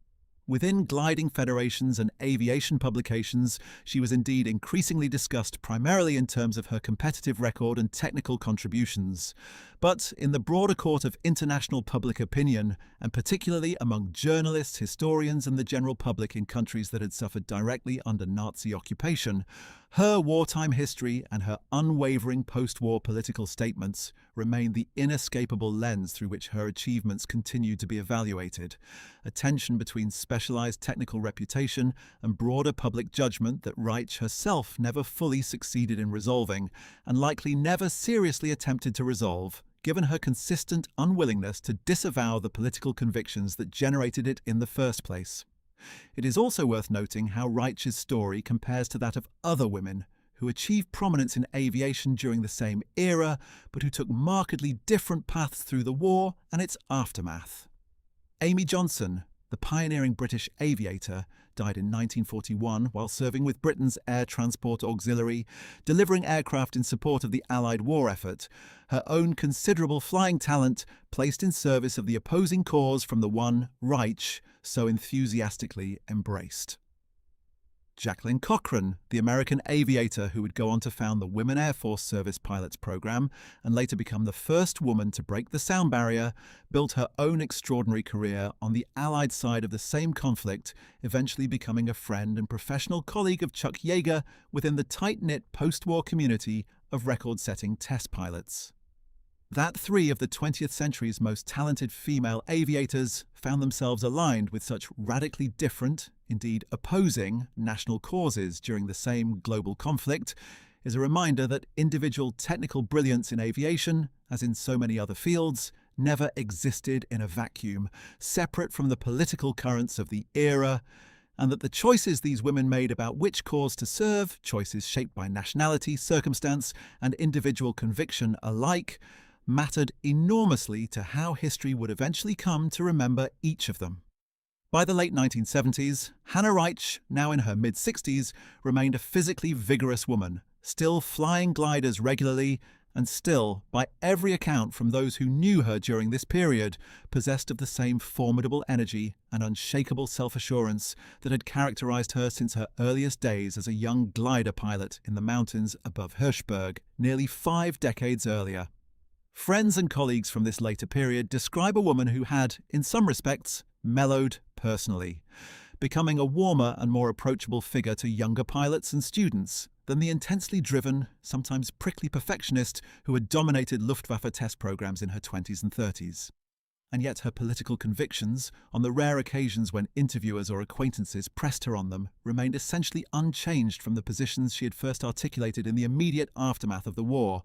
Within gliding federations and aviation publications, she was indeed increasingly discussed primarily in terms of her competitive record and technical contributions. But in the broader court of international public opinion, and particularly among journalists, historians and the general public in countries that had suffered directly under Nazi occupation, her wartime history and her unwavering post-war political statements remained the inescapable lens through which her achievements continued to be evaluated, a tension between specialized technical reputation and broader public judgment that Reitsch herself never fully succeeded in resolving, and likely never seriously attempted to resolve, given her consistent unwillingness to disavow the political convictions that generated it in the first place. It is also worth noting how Reitsch's story compares to that of other women who achieved prominence in aviation during the same era, but who took markedly different paths through the war and its aftermath. Amy Johnson, the pioneering British aviator, died in 1941 while serving with Britain's Air Transport Auxiliary, delivering aircraft in support of the Allied war effort, her own considerable flying talent placed in service of the opposing cause from the one Reitsch so enthusiastically embraced. Jacqueline Cochran, the American aviator who would go on to found the Women Air Force Service Pilots Program and later become the first woman to break the sound barrier, built her own extraordinary career on the Allied side of the same conflict, eventually becoming a friend and professional colleague of Chuck Yeager within the tight-knit post-war community of record-setting test pilots. That three of the 20th century's most talented female aviators found themselves aligned with such radically different, indeed opposing, national causes during the same global conflict is a reminder that individual technical brilliance in aviation, as in so many other fields, never existed in a vacuum, separate from the political currents of the era, and that the choices these women made about which cause to serve, choices shaped by nationality, circumstance, and individual conviction alike, mattered enormously to how history would eventually come to remember each of them. By the late 1970s, Hanna Reitsch, now in her mid-60s, remained a physically vigorous woman, still flying gliders regularly, and still, by every account from those who knew her during this period, possessed of the same formidable energy and unshakable self-assurance that had characterized her since her earliest days as a young glider pilot in the mountains above Hirschberg, nearly 5 decades earlier. Friends and colleagues from this later period describe a woman who had, in some respects, mellowed personally, becoming a warmer and more approachable figure to younger pilots and students than the intensely driven, sometimes prickly perfectionist who had dominated Luftwaffe test programs in her 20s and 30s. And yet her political convictions, on the rare occasions when interviewers or acquaintances pressed her on them, remained essentially unchanged from the positions she had first articulated in the immediate aftermath of the war,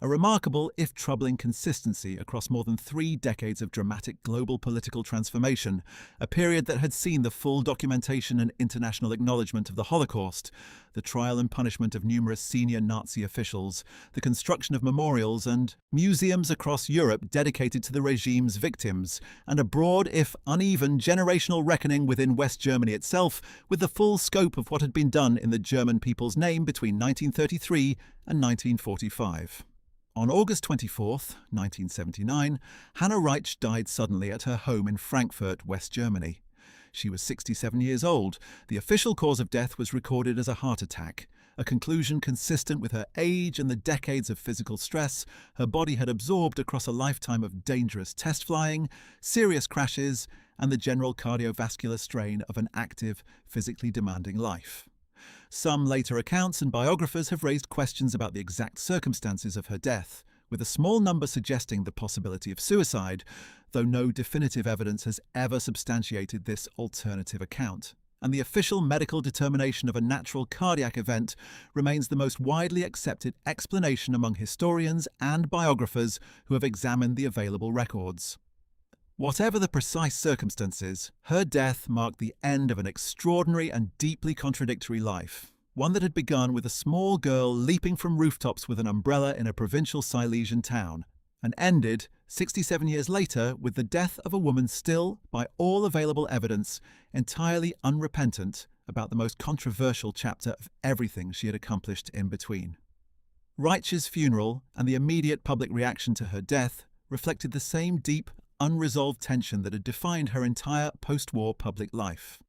a remarkable, if troubling, consistency across more than 3 decades of dramatic global political transformation, a period that had seen the full documentation and international acknowledgement of the Holocaust, the trial and punishment of numerous senior Nazi officials, the construction of memorials and museums across Europe dedicated to the regime's victims, and a broad, if uneven, generational reckoning within West Germany itself with the full scope of what had been done in the German people's name between 1933 and 1945. On August 24, 1979, Hanna Reitsch died suddenly at her home in Frankfurt, West Germany. She was 67 years old. The official cause of death was recorded as a heart attack, a conclusion consistent with her age and the decades of physical stress her body had absorbed across a lifetime of dangerous test flying, serious crashes, and the general cardiovascular strain of an active, physically demanding life. Some later accounts and biographers have raised questions about the exact circumstances of her death, with a small number suggesting the possibility of suicide, though no definitive evidence has ever substantiated this alternative account. And the official medical determination of a natural cardiac event remains the most widely accepted explanation among historians and biographers who have examined the available records. Whatever the precise circumstances, her death marked the end of an extraordinary and deeply contradictory life, one that had begun with a small girl leaping from rooftops with an umbrella in a provincial Silesian town, and ended, 67 years later, with the death of a woman still, by all available evidence, entirely unrepentant about the most controversial chapter of everything she had accomplished in between. Reitsch's funeral and the immediate public reaction to her death reflected the same deep, unresolved tension that had defined her entire post-war public life.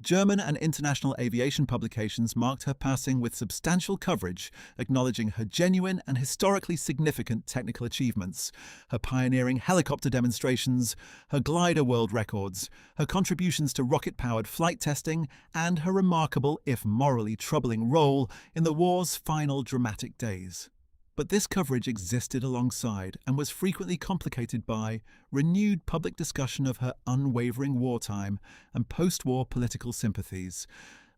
German and international aviation publications marked her passing with substantial coverage, acknowledging her genuine and historically significant technical achievements, her pioneering helicopter demonstrations, her glider world records, her contributions to rocket-powered flight testing, and her remarkable, if morally troubling, role in the war's final dramatic days. But this coverage existed alongside and was frequently complicated by renewed public discussion of her unwavering wartime and post-war political sympathies,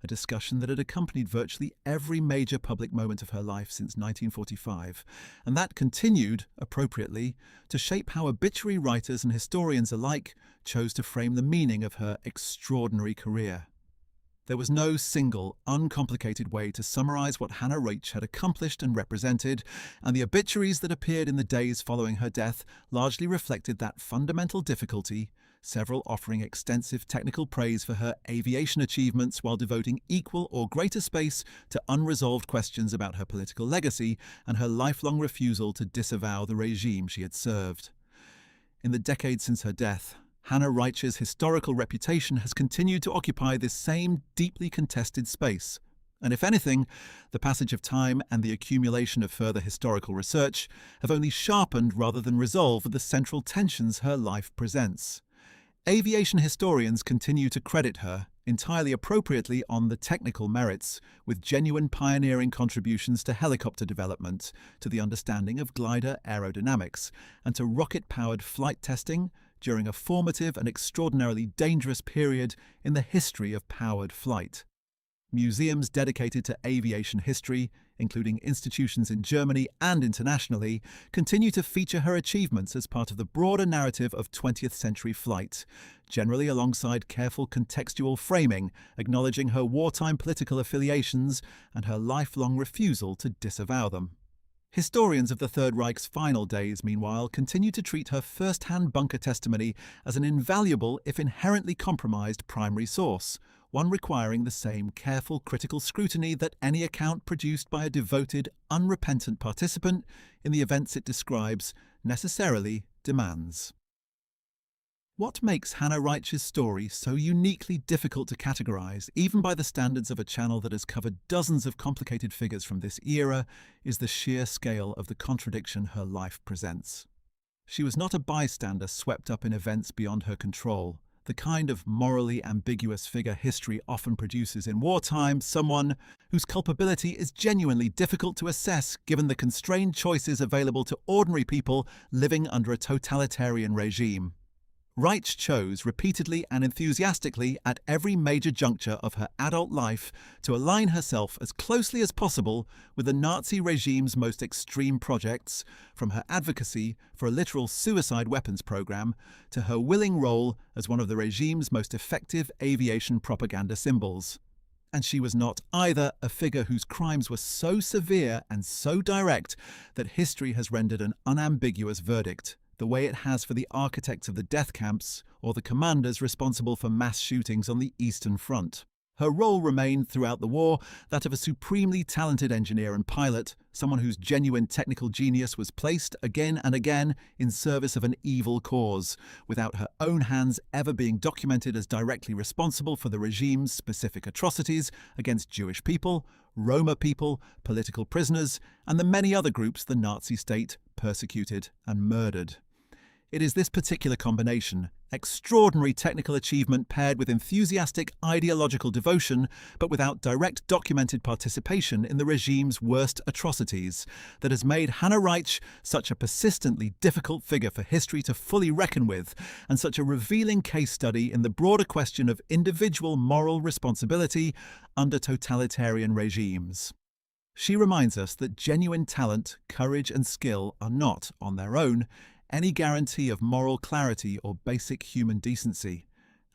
a discussion that had accompanied virtually every major public moment of her life since 1945, and that continued, appropriately, to shape how obituary writers and historians alike chose to frame the meaning of her extraordinary career. There was no single, uncomplicated way to summarize what Hanna Reitsch had accomplished and represented, and the obituaries that appeared in the days following her death largely reflected that fundamental difficulty, several offering extensive technical praise for her aviation achievements while devoting equal or greater space to unresolved questions about her political legacy and her lifelong refusal to disavow the regime she had served. In the decades since her death, Hanna Reitsch's historical reputation has continued to occupy this same deeply contested space. And if anything, the passage of time and the accumulation of further historical research have only sharpened rather than resolved the central tensions her life presents. Aviation historians continue to credit her, entirely appropriately on the technical merits, with genuine pioneering contributions to helicopter development, to the understanding of glider aerodynamics, and to rocket-powered flight testing during a formative and extraordinarily dangerous period in the history of powered flight. Museums dedicated to aviation history, including institutions in Germany and internationally, continue to feature her achievements as part of the broader narrative of 20th century flight, generally alongside careful contextual framing, acknowledging her wartime political affiliations and her lifelong refusal to disavow them. Historians of the Third Reich's final days, meanwhile, continue to treat her first-hand bunker testimony as an invaluable, if inherently compromised, primary source, one requiring the same careful critical scrutiny that any account produced by a devoted, unrepentant participant in the events it describes necessarily demands. What makes Hanna Reitsch's story so uniquely difficult to categorize, even by the standards of a channel that has covered dozens of complicated figures from this era, is the sheer scale of the contradiction her life presents. She was not a bystander swept up in events beyond her control, the kind of morally ambiguous figure history often produces in wartime, someone whose culpability is genuinely difficult to assess given the constrained choices available to ordinary people living under a totalitarian regime. Reitsch chose repeatedly and enthusiastically at every major juncture of her adult life to align herself as closely as possible with the Nazi regime's most extreme projects, from her advocacy for a literal suicide weapons program to her willing role as one of the regime's most effective aviation propaganda symbols. And she was not either a figure whose crimes were so severe and so direct that history has rendered an unambiguous verdict, the way it has for the architects of the death camps or the commanders responsible for mass shootings on the Eastern Front. Her role remained throughout the war that of a supremely talented engineer and pilot, someone whose genuine technical genius was placed again and again in service of an evil cause, without her own hands ever being documented as directly responsible for the regime's specific atrocities against Jewish people, Roma people, political prisoners, and the many other groups the Nazi state persecuted and murdered. It is this particular combination, extraordinary technical achievement paired with enthusiastic ideological devotion, but without direct documented participation in the regime's worst atrocities, that has made Hanna Reitsch such a persistently difficult figure for history to fully reckon with, and such a revealing case study in the broader question of individual moral responsibility under totalitarian regimes. She reminds us that genuine talent, courage, and skill are not, on their own, any guarantee of moral clarity or basic human decency,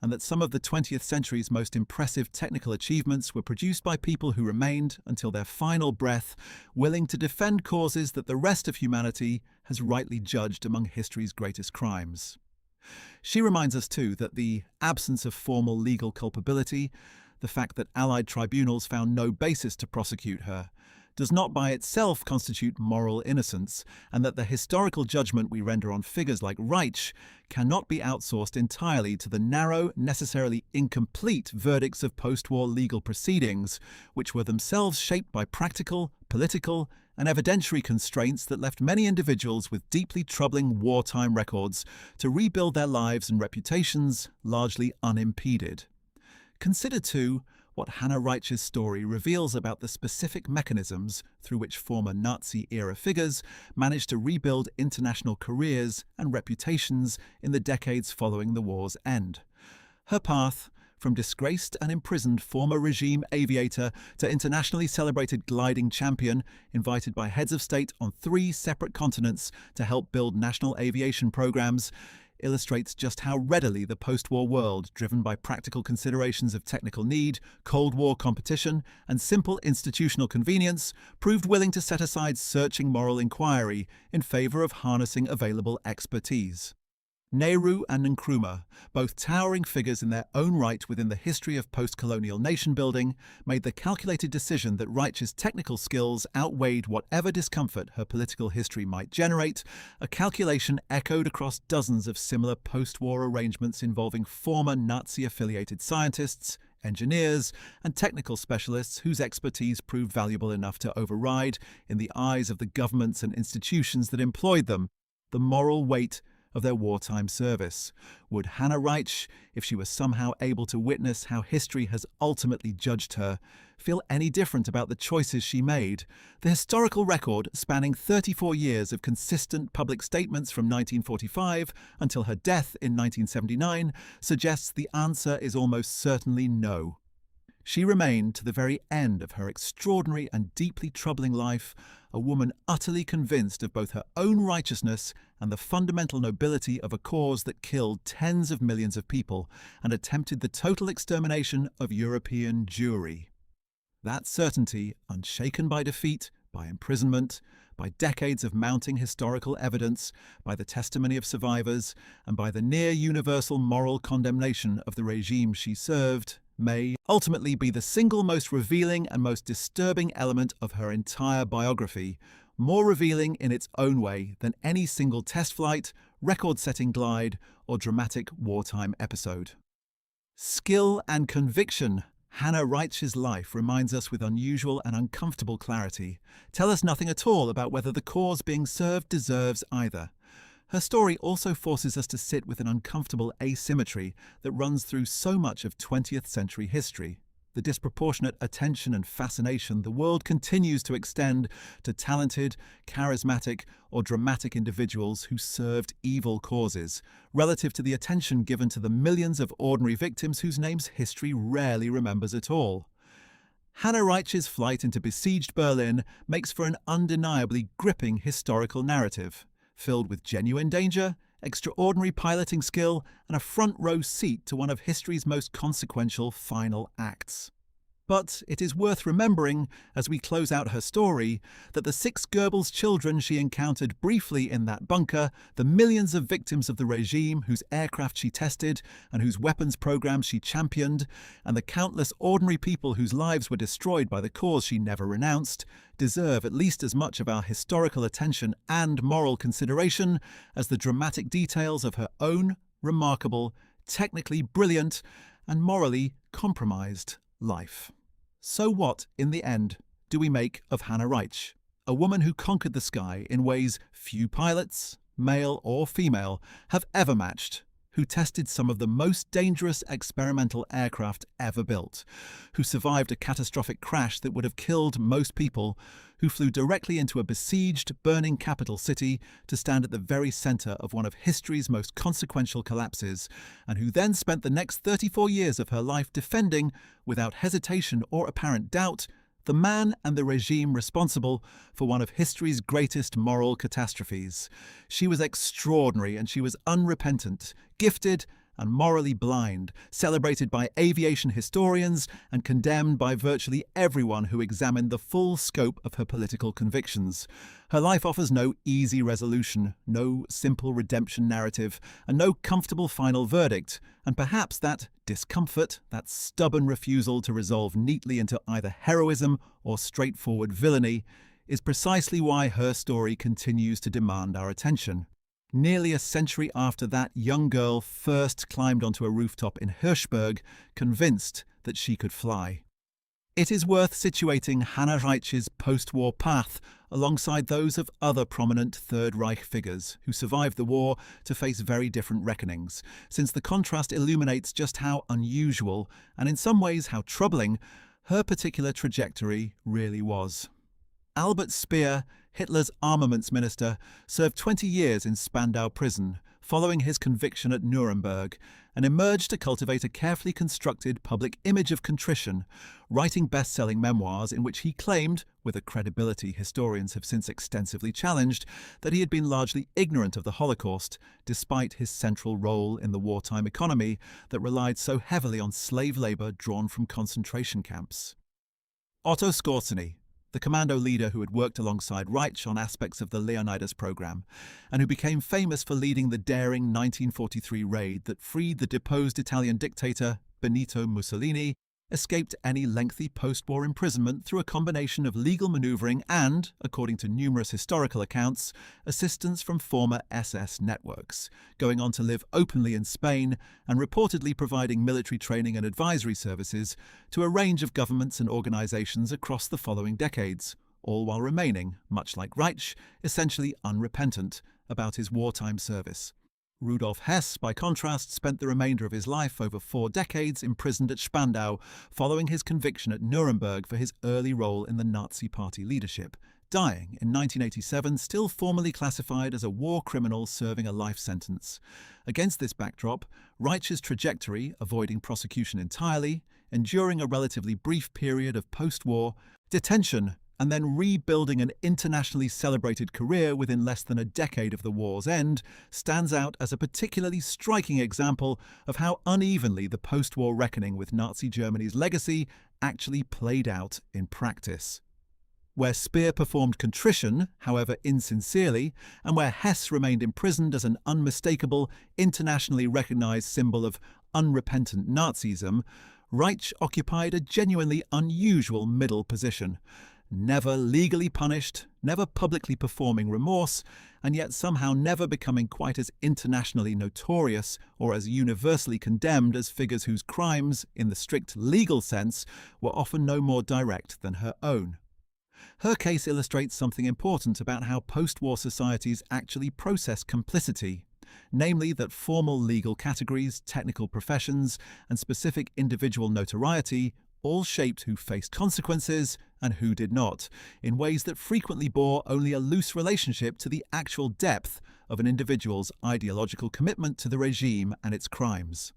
and that some of the 20th century's most impressive technical achievements were produced by people who remained, until their final breath, willing to defend causes that the rest of humanity has rightly judged among history's greatest crimes. She reminds us, too, that the absence of formal legal culpability, the fact that Allied tribunals found no basis to prosecute her, does not by itself constitute moral innocence, and that the historical judgment we render on figures like Reitsch cannot be outsourced entirely to the narrow, necessarily incomplete verdicts of post-war legal proceedings, which were themselves shaped by practical, political, and evidentiary constraints that left many individuals with deeply troubling wartime records to rebuild their lives and reputations largely unimpeded. Consider, too, what Hanna Reitsch's story reveals about the specific mechanisms through which former Nazi-era figures managed to rebuild international careers and reputations in the decades following the war's end. Her path, From disgraced and imprisoned former regime aviator to internationally celebrated gliding champion, invited by heads of state on 3 separate continents to help build national aviation programs, illustrates just how readily the post-war world, driven by practical considerations of technical need, Cold War competition, and simple institutional convenience, proved willing to set aside searching moral inquiry in favor of harnessing available expertise. Nehru and Nkrumah, both towering figures in their own right within the history of post-colonial nation-building, made the calculated decision that Reitsch's technical skills outweighed whatever discomfort her political history might generate, a calculation echoed across dozens of similar post-war arrangements involving former Nazi-affiliated scientists, engineers, and technical specialists whose expertise proved valuable enough to override, in the eyes of the governments and institutions that employed them, the moral weight of their wartime service. Would Hanna Reitsch, if she was somehow able to witness how history has ultimately judged her, feel any different about the choices she made? The historical record, spanning 34 years of consistent public statements from 1945 until her death in 1979, suggests the answer is almost certainly no. She remained, to the very end of her extraordinary and deeply troubling life, a woman utterly convinced of both her own righteousness and the fundamental nobility of a cause that killed tens of millions of people and attempted the total extermination of European Jewry. That certainty, unshaken by defeat, by imprisonment, by decades of mounting historical evidence, by the testimony of survivors, and by the near-universal moral condemnation of the regime she served, may ultimately be the single most revealing and most disturbing element of her entire biography, more revealing in its own way than any single test flight, record-setting glide, or dramatic wartime episode. Skill and conviction. Hanna Reitsch's life reminds us with unusual and uncomfortable clarity, tell us nothing at all about whether the cause being served deserves either. Her story also forces us to sit with an uncomfortable asymmetry that runs through so much of 20th century history. The disproportionate attention and fascination the world continues to extend to talented, charismatic, or dramatic individuals who served evil causes, relative to the attention given to the millions of ordinary victims whose names history rarely remembers at all. Hanna Reitsch's flight into besieged Berlin makes for an undeniably gripping historical narrative, filled with genuine danger, extraordinary piloting skill, and a front-row seat to one of history's most consequential final acts. But it is worth remembering, as we close out her story, that the 6 Goebbels children she encountered briefly in that bunker, the millions of victims of the regime whose aircraft she tested and whose weapons programs she championed, and the countless ordinary people whose lives were destroyed by the cause she never renounced, deserve at least as much of our historical attention and moral consideration as the dramatic details of her own remarkable, technically brilliant, and morally compromised life. So what, in the end, do we make of Hanna Reitsch, a woman who conquered the sky in ways few pilots, male or female, have ever matched, who tested some of the most dangerous experimental aircraft ever built, who survived a catastrophic crash that would have killed most people, who flew directly into a besieged, burning capital city to stand at the very center of one of history's most consequential collapses, and who then spent the next 34 years of her life defending, without hesitation or apparent doubt, the man and the regime responsible for one of history's greatest moral catastrophes. She was extraordinary and she was unrepentant, gifted and morally blind, celebrated by aviation historians and condemned by virtually everyone who examined the full scope of her political convictions. Her life offers no easy resolution, no simple redemption narrative, and no comfortable final verdict, and perhaps that discomfort, that stubborn refusal to resolve neatly into either heroism or straightforward villainy, is precisely why her story continues to demand our attention. Nearly a century after that young girl first climbed onto a rooftop in Hirschberg, convinced that she could fly. It is worth situating Hanna Reitsch's post-war path alongside those of other prominent Third Reich figures who survived the war to face very different reckonings, since the contrast illuminates just how unusual, and in some ways how troubling, her particular trajectory really was. Albert Speer, Hitler's armaments minister, served 20 years in Spandau prison, following his conviction at Nuremberg, and emerged to cultivate a carefully constructed public image of contrition, writing best-selling memoirs in which he claimed, with a credibility historians have since extensively challenged, that he had been largely ignorant of the Holocaust, despite his central role in the wartime economy that relied so heavily on slave labor drawn from concentration camps. Otto Skorzeny, the commando leader who had worked alongside Reitsch on aspects of the Leonidas program, and who became famous for leading the daring 1943 raid that freed the deposed Italian dictator Benito Mussolini, escaped any lengthy post-war imprisonment through a combination of legal maneuvering and, according to numerous historical accounts, assistance from former SS networks, going on to live openly in Spain and reportedly providing military training and advisory services to a range of governments and organizations across the following decades, all while remaining, much like Reitsch, essentially unrepentant about his wartime service. Rudolf Hess, by contrast, spent the remainder of his life over 4 decades imprisoned at Spandau following his conviction at Nuremberg for his early role in the Nazi Party leadership, dying in 1987 still formally classified as a war criminal serving a life sentence. Against this backdrop, Reitsch's trajectory, avoiding prosecution entirely, enduring a relatively brief period of post-war detention, and then rebuilding an internationally celebrated career within less than a decade of the war's end, stands out as a particularly striking example of how unevenly the post-war reckoning with Nazi Germany's legacy actually played out in practice. Where Speer performed contrition, however insincerely, and where Hess remained imprisoned as an unmistakable, internationally recognized symbol of unrepentant Nazism, Reitsch occupied a genuinely unusual middle position, never legally punished, never publicly performing remorse, and yet somehow never becoming quite as internationally notorious or as universally condemned as figures whose crimes, in the strict legal sense, were often no more direct than her own. Her case illustrates something important about how post-war societies actually process complicity, namely that formal legal categories, technical professions, and specific individual notoriety all shaped who faced consequences and who did not, in ways that frequently bore only a loose relationship to the actual depth of an individual's ideological commitment to the regime and its crimes.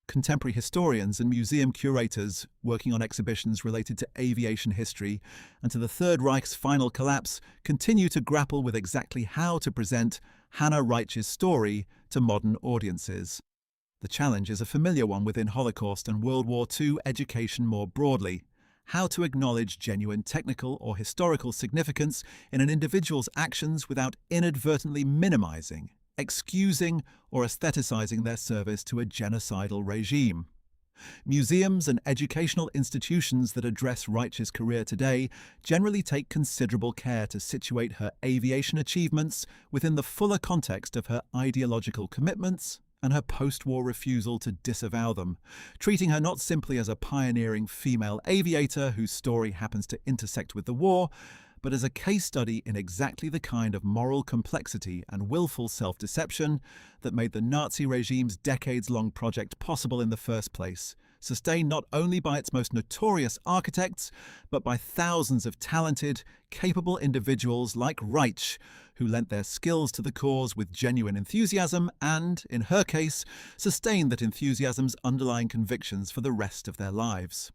Contemporary historians and museum curators working on exhibitions related to aviation history and to the Third Reich's final collapse continue to grapple with exactly how to present Hanna Reitsch's story to modern audiences. The challenge is a familiar one within Holocaust and World War II education more broadly: how to acknowledge genuine technical or historical significance in an individual's actions without inadvertently minimizing, excusing, or aestheticizing their service to a genocidal regime. Museums and educational institutions that address Reitsch's career today generally take considerable care to situate her aviation achievements within the fuller context of her ideological commitments and her post-war refusal to disavow them, treating her not simply as a pioneering female aviator whose story happens to intersect with the war, but as a case study in exactly the kind of moral complexity and willful self-deception that made the Nazi regime's decades-long project possible in the first place, sustained not only by its most notorious architects, but by thousands of talented, capable individuals like Reitsch, who lent their skills to the cause with genuine enthusiasm and, in her case, sustained that enthusiasm's underlying convictions for the rest of their lives.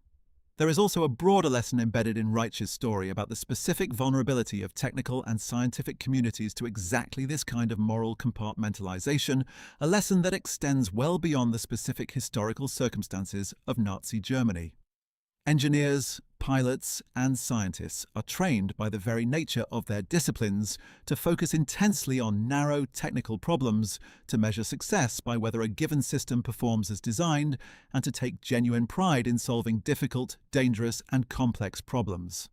There is also a broader lesson embedded in Reitsch's story about the specific vulnerability of technical and scientific communities to exactly this kind of moral compartmentalization, a lesson that extends well beyond the specific historical circumstances of Nazi Germany. Engineers, pilots, and scientists are trained by the very nature of their disciplines to focus intensely on narrow technical problems, to measure success by whether a given system performs as designed, and to take genuine pride in solving difficult, dangerous, and complex problems.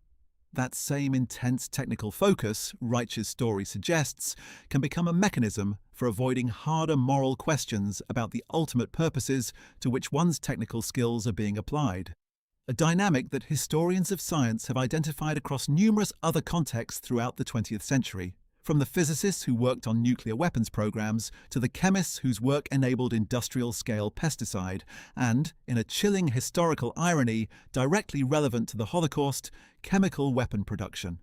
That same intense technical focus, Reitsch's story suggests, can become a mechanism for avoiding harder moral questions about the ultimate purposes to which one's technical skills are being applied. A dynamic that historians of science have identified across numerous other contexts throughout the 20th century, from the physicists who worked on nuclear weapons programs to the chemists whose work enabled industrial-scale pesticide, and, in a chilling historical irony directly relevant to the Holocaust, chemical weapon production.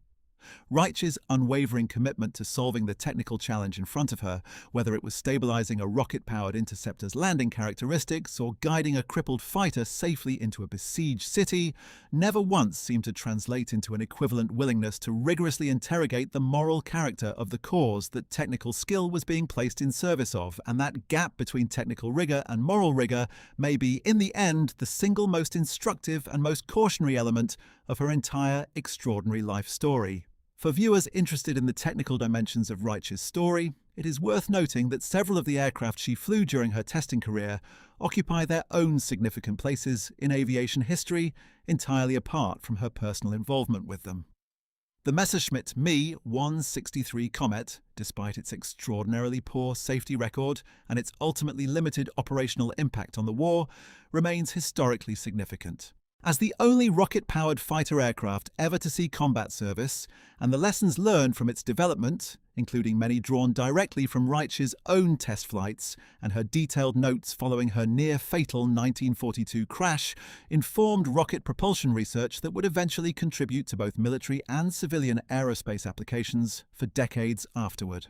Reitsch's unwavering commitment to solving the technical challenge in front of her, whether it was stabilizing a rocket-powered interceptor's landing characteristics or guiding a crippled fighter safely into a besieged city, never once seemed to translate into an equivalent willingness to rigorously interrogate the moral character of the cause that technical skill was being placed in service of, and that gap between technical rigor and moral rigor may be, in the end, the single most instructive and most cautionary element of her entire extraordinary life story. For viewers interested in the technical dimensions of Reitsch's story, it is worth noting that several of the aircraft she flew during her testing career occupy their own significant places in aviation history, entirely apart from her personal involvement with them. The Messerschmitt Me 163 Comet, despite its extraordinarily poor safety record and its ultimately limited operational impact on the war, remains historically significant. As the only rocket-powered fighter aircraft ever to see combat service, and the lessons learned from its development, including many drawn directly from Reitsch's own test flights and her detailed notes following her near-fatal 1942 crash, informed rocket propulsion research that would eventually contribute to both military and civilian aerospace applications for decades afterward.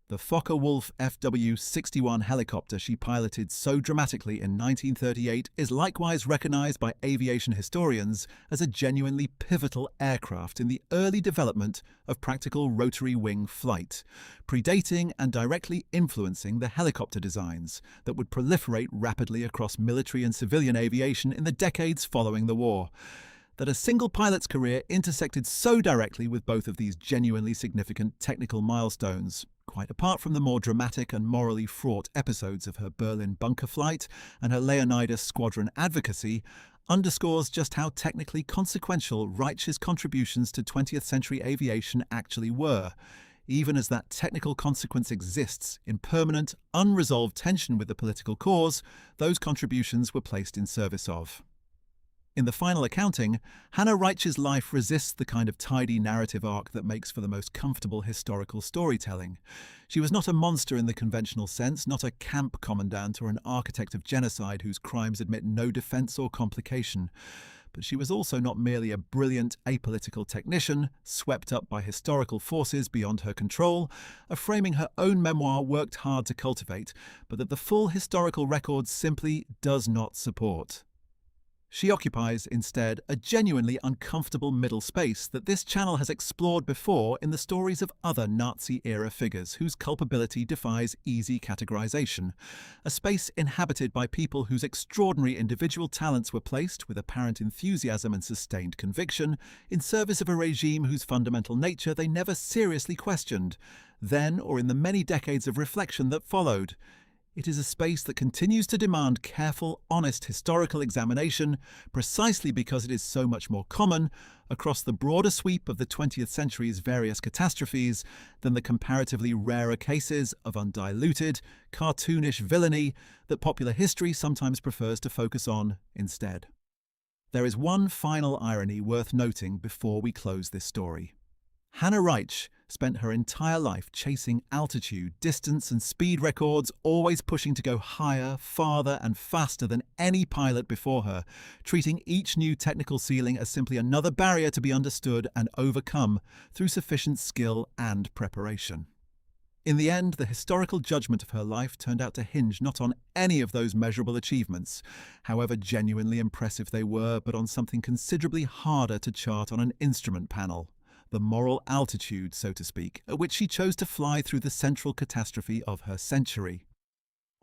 The Focke-Wulf FW-61 helicopter she piloted so dramatically in 1938 is likewise recognized by aviation historians as a genuinely pivotal aircraft in the early development of practical rotary wing flight, predating and directly influencing the helicopter designs that would proliferate rapidly across military and civilian aviation in the decades following the war. That a single pilot's career intersected so directly with both of these genuinely significant technical milestones, quite apart from the more dramatic and morally fraught episodes of her Berlin bunker flight and her Leonidas squadron advocacy, underscores just how technically consequential Reitsch's contributions to 20th century aviation actually were, even as that technical consequence exists in permanent, unresolved tension with the political cause those contributions were placed in service of. In the final accounting, Hanna Reitsch's life resists the kind of tidy narrative arc that makes for the most comfortable historical storytelling. She was not a monster in the conventional sense, not a camp commandant or an architect of genocide whose crimes admit no defense or complication. But she was also not merely a brilliant, apolitical technician, swept up by historical forces beyond her control, a framing her own memoir worked hard to cultivate, but that the full historical record simply does not support. She occupies, instead, a genuinely uncomfortable middle space that this channel has explored before in the stories of other Nazi-era figures whose culpability defies easy categorization, a space inhabited by people whose extraordinary individual talents were placed, with apparent enthusiasm and sustained conviction, in service of a regime whose fundamental nature they never seriously questioned, then or in the many decades of reflection that followed. It is a space that continues to demand careful, honest historical examination precisely because it is so much more common across the broader sweep of the 20th century's various catastrophes than the comparatively rarer cases of undiluted, cartoonish villainy that popular history sometimes prefers to focus on instead. There is one final irony worth noting before we close this story. Hanna Reitsch spent her entire life chasing altitude, distance and speed records, always pushing to go higher, farther and faster than any pilot before her, treating each new technical ceiling as simply another barrier to be understood and overcome through sufficient skill and preparation. In the end, the historical judgment of her life turned out to hinge not on any of those measurable achievements, however genuinely impressive they were, but on something considerably harder to chart on an instrument panel. The moral altitude, so to speak, at which she chose to fly through the central catastrophe of her century.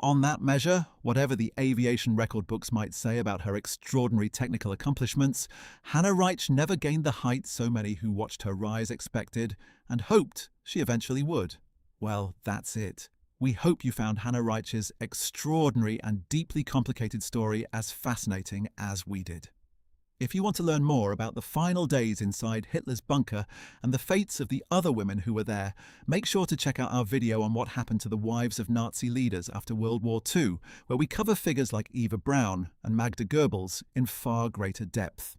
On that measure, whatever the aviation record books might say about her extraordinary technical accomplishments, Hanna Reitsch never gained the heights so many who watched her rise expected and hoped she eventually would. Well, that's it. We hope you found Hanna Reitsch's extraordinary and deeply complicated story as fascinating as we did. If you want to learn more about the final days inside Hitler's bunker and the fates of the other women who were there, make sure to check out our video on what happened to the wives of Nazi leaders after World War II, where we cover figures like Eva Braun and Magda Goebbels in far greater depth.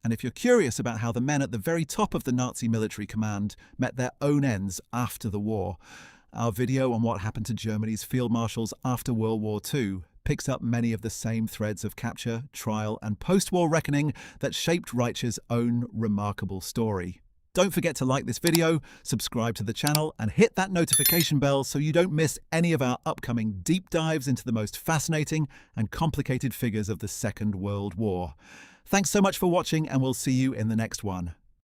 And if you're curious about how the men at the very top of the Nazi military command met their own ends after the war, our video on what happened to Germany's field marshals after World War II picks up many of the same threads of capture, trial and post-war reckoning that shaped Reitsch's own remarkable story. Don't forget to like this video, subscribe to the channel, and hit that notification bell so you don't miss any of our upcoming deep dives into the most fascinating and complicated figures of the Second World War. Thanks so much for watching, and we'll see you in the next one.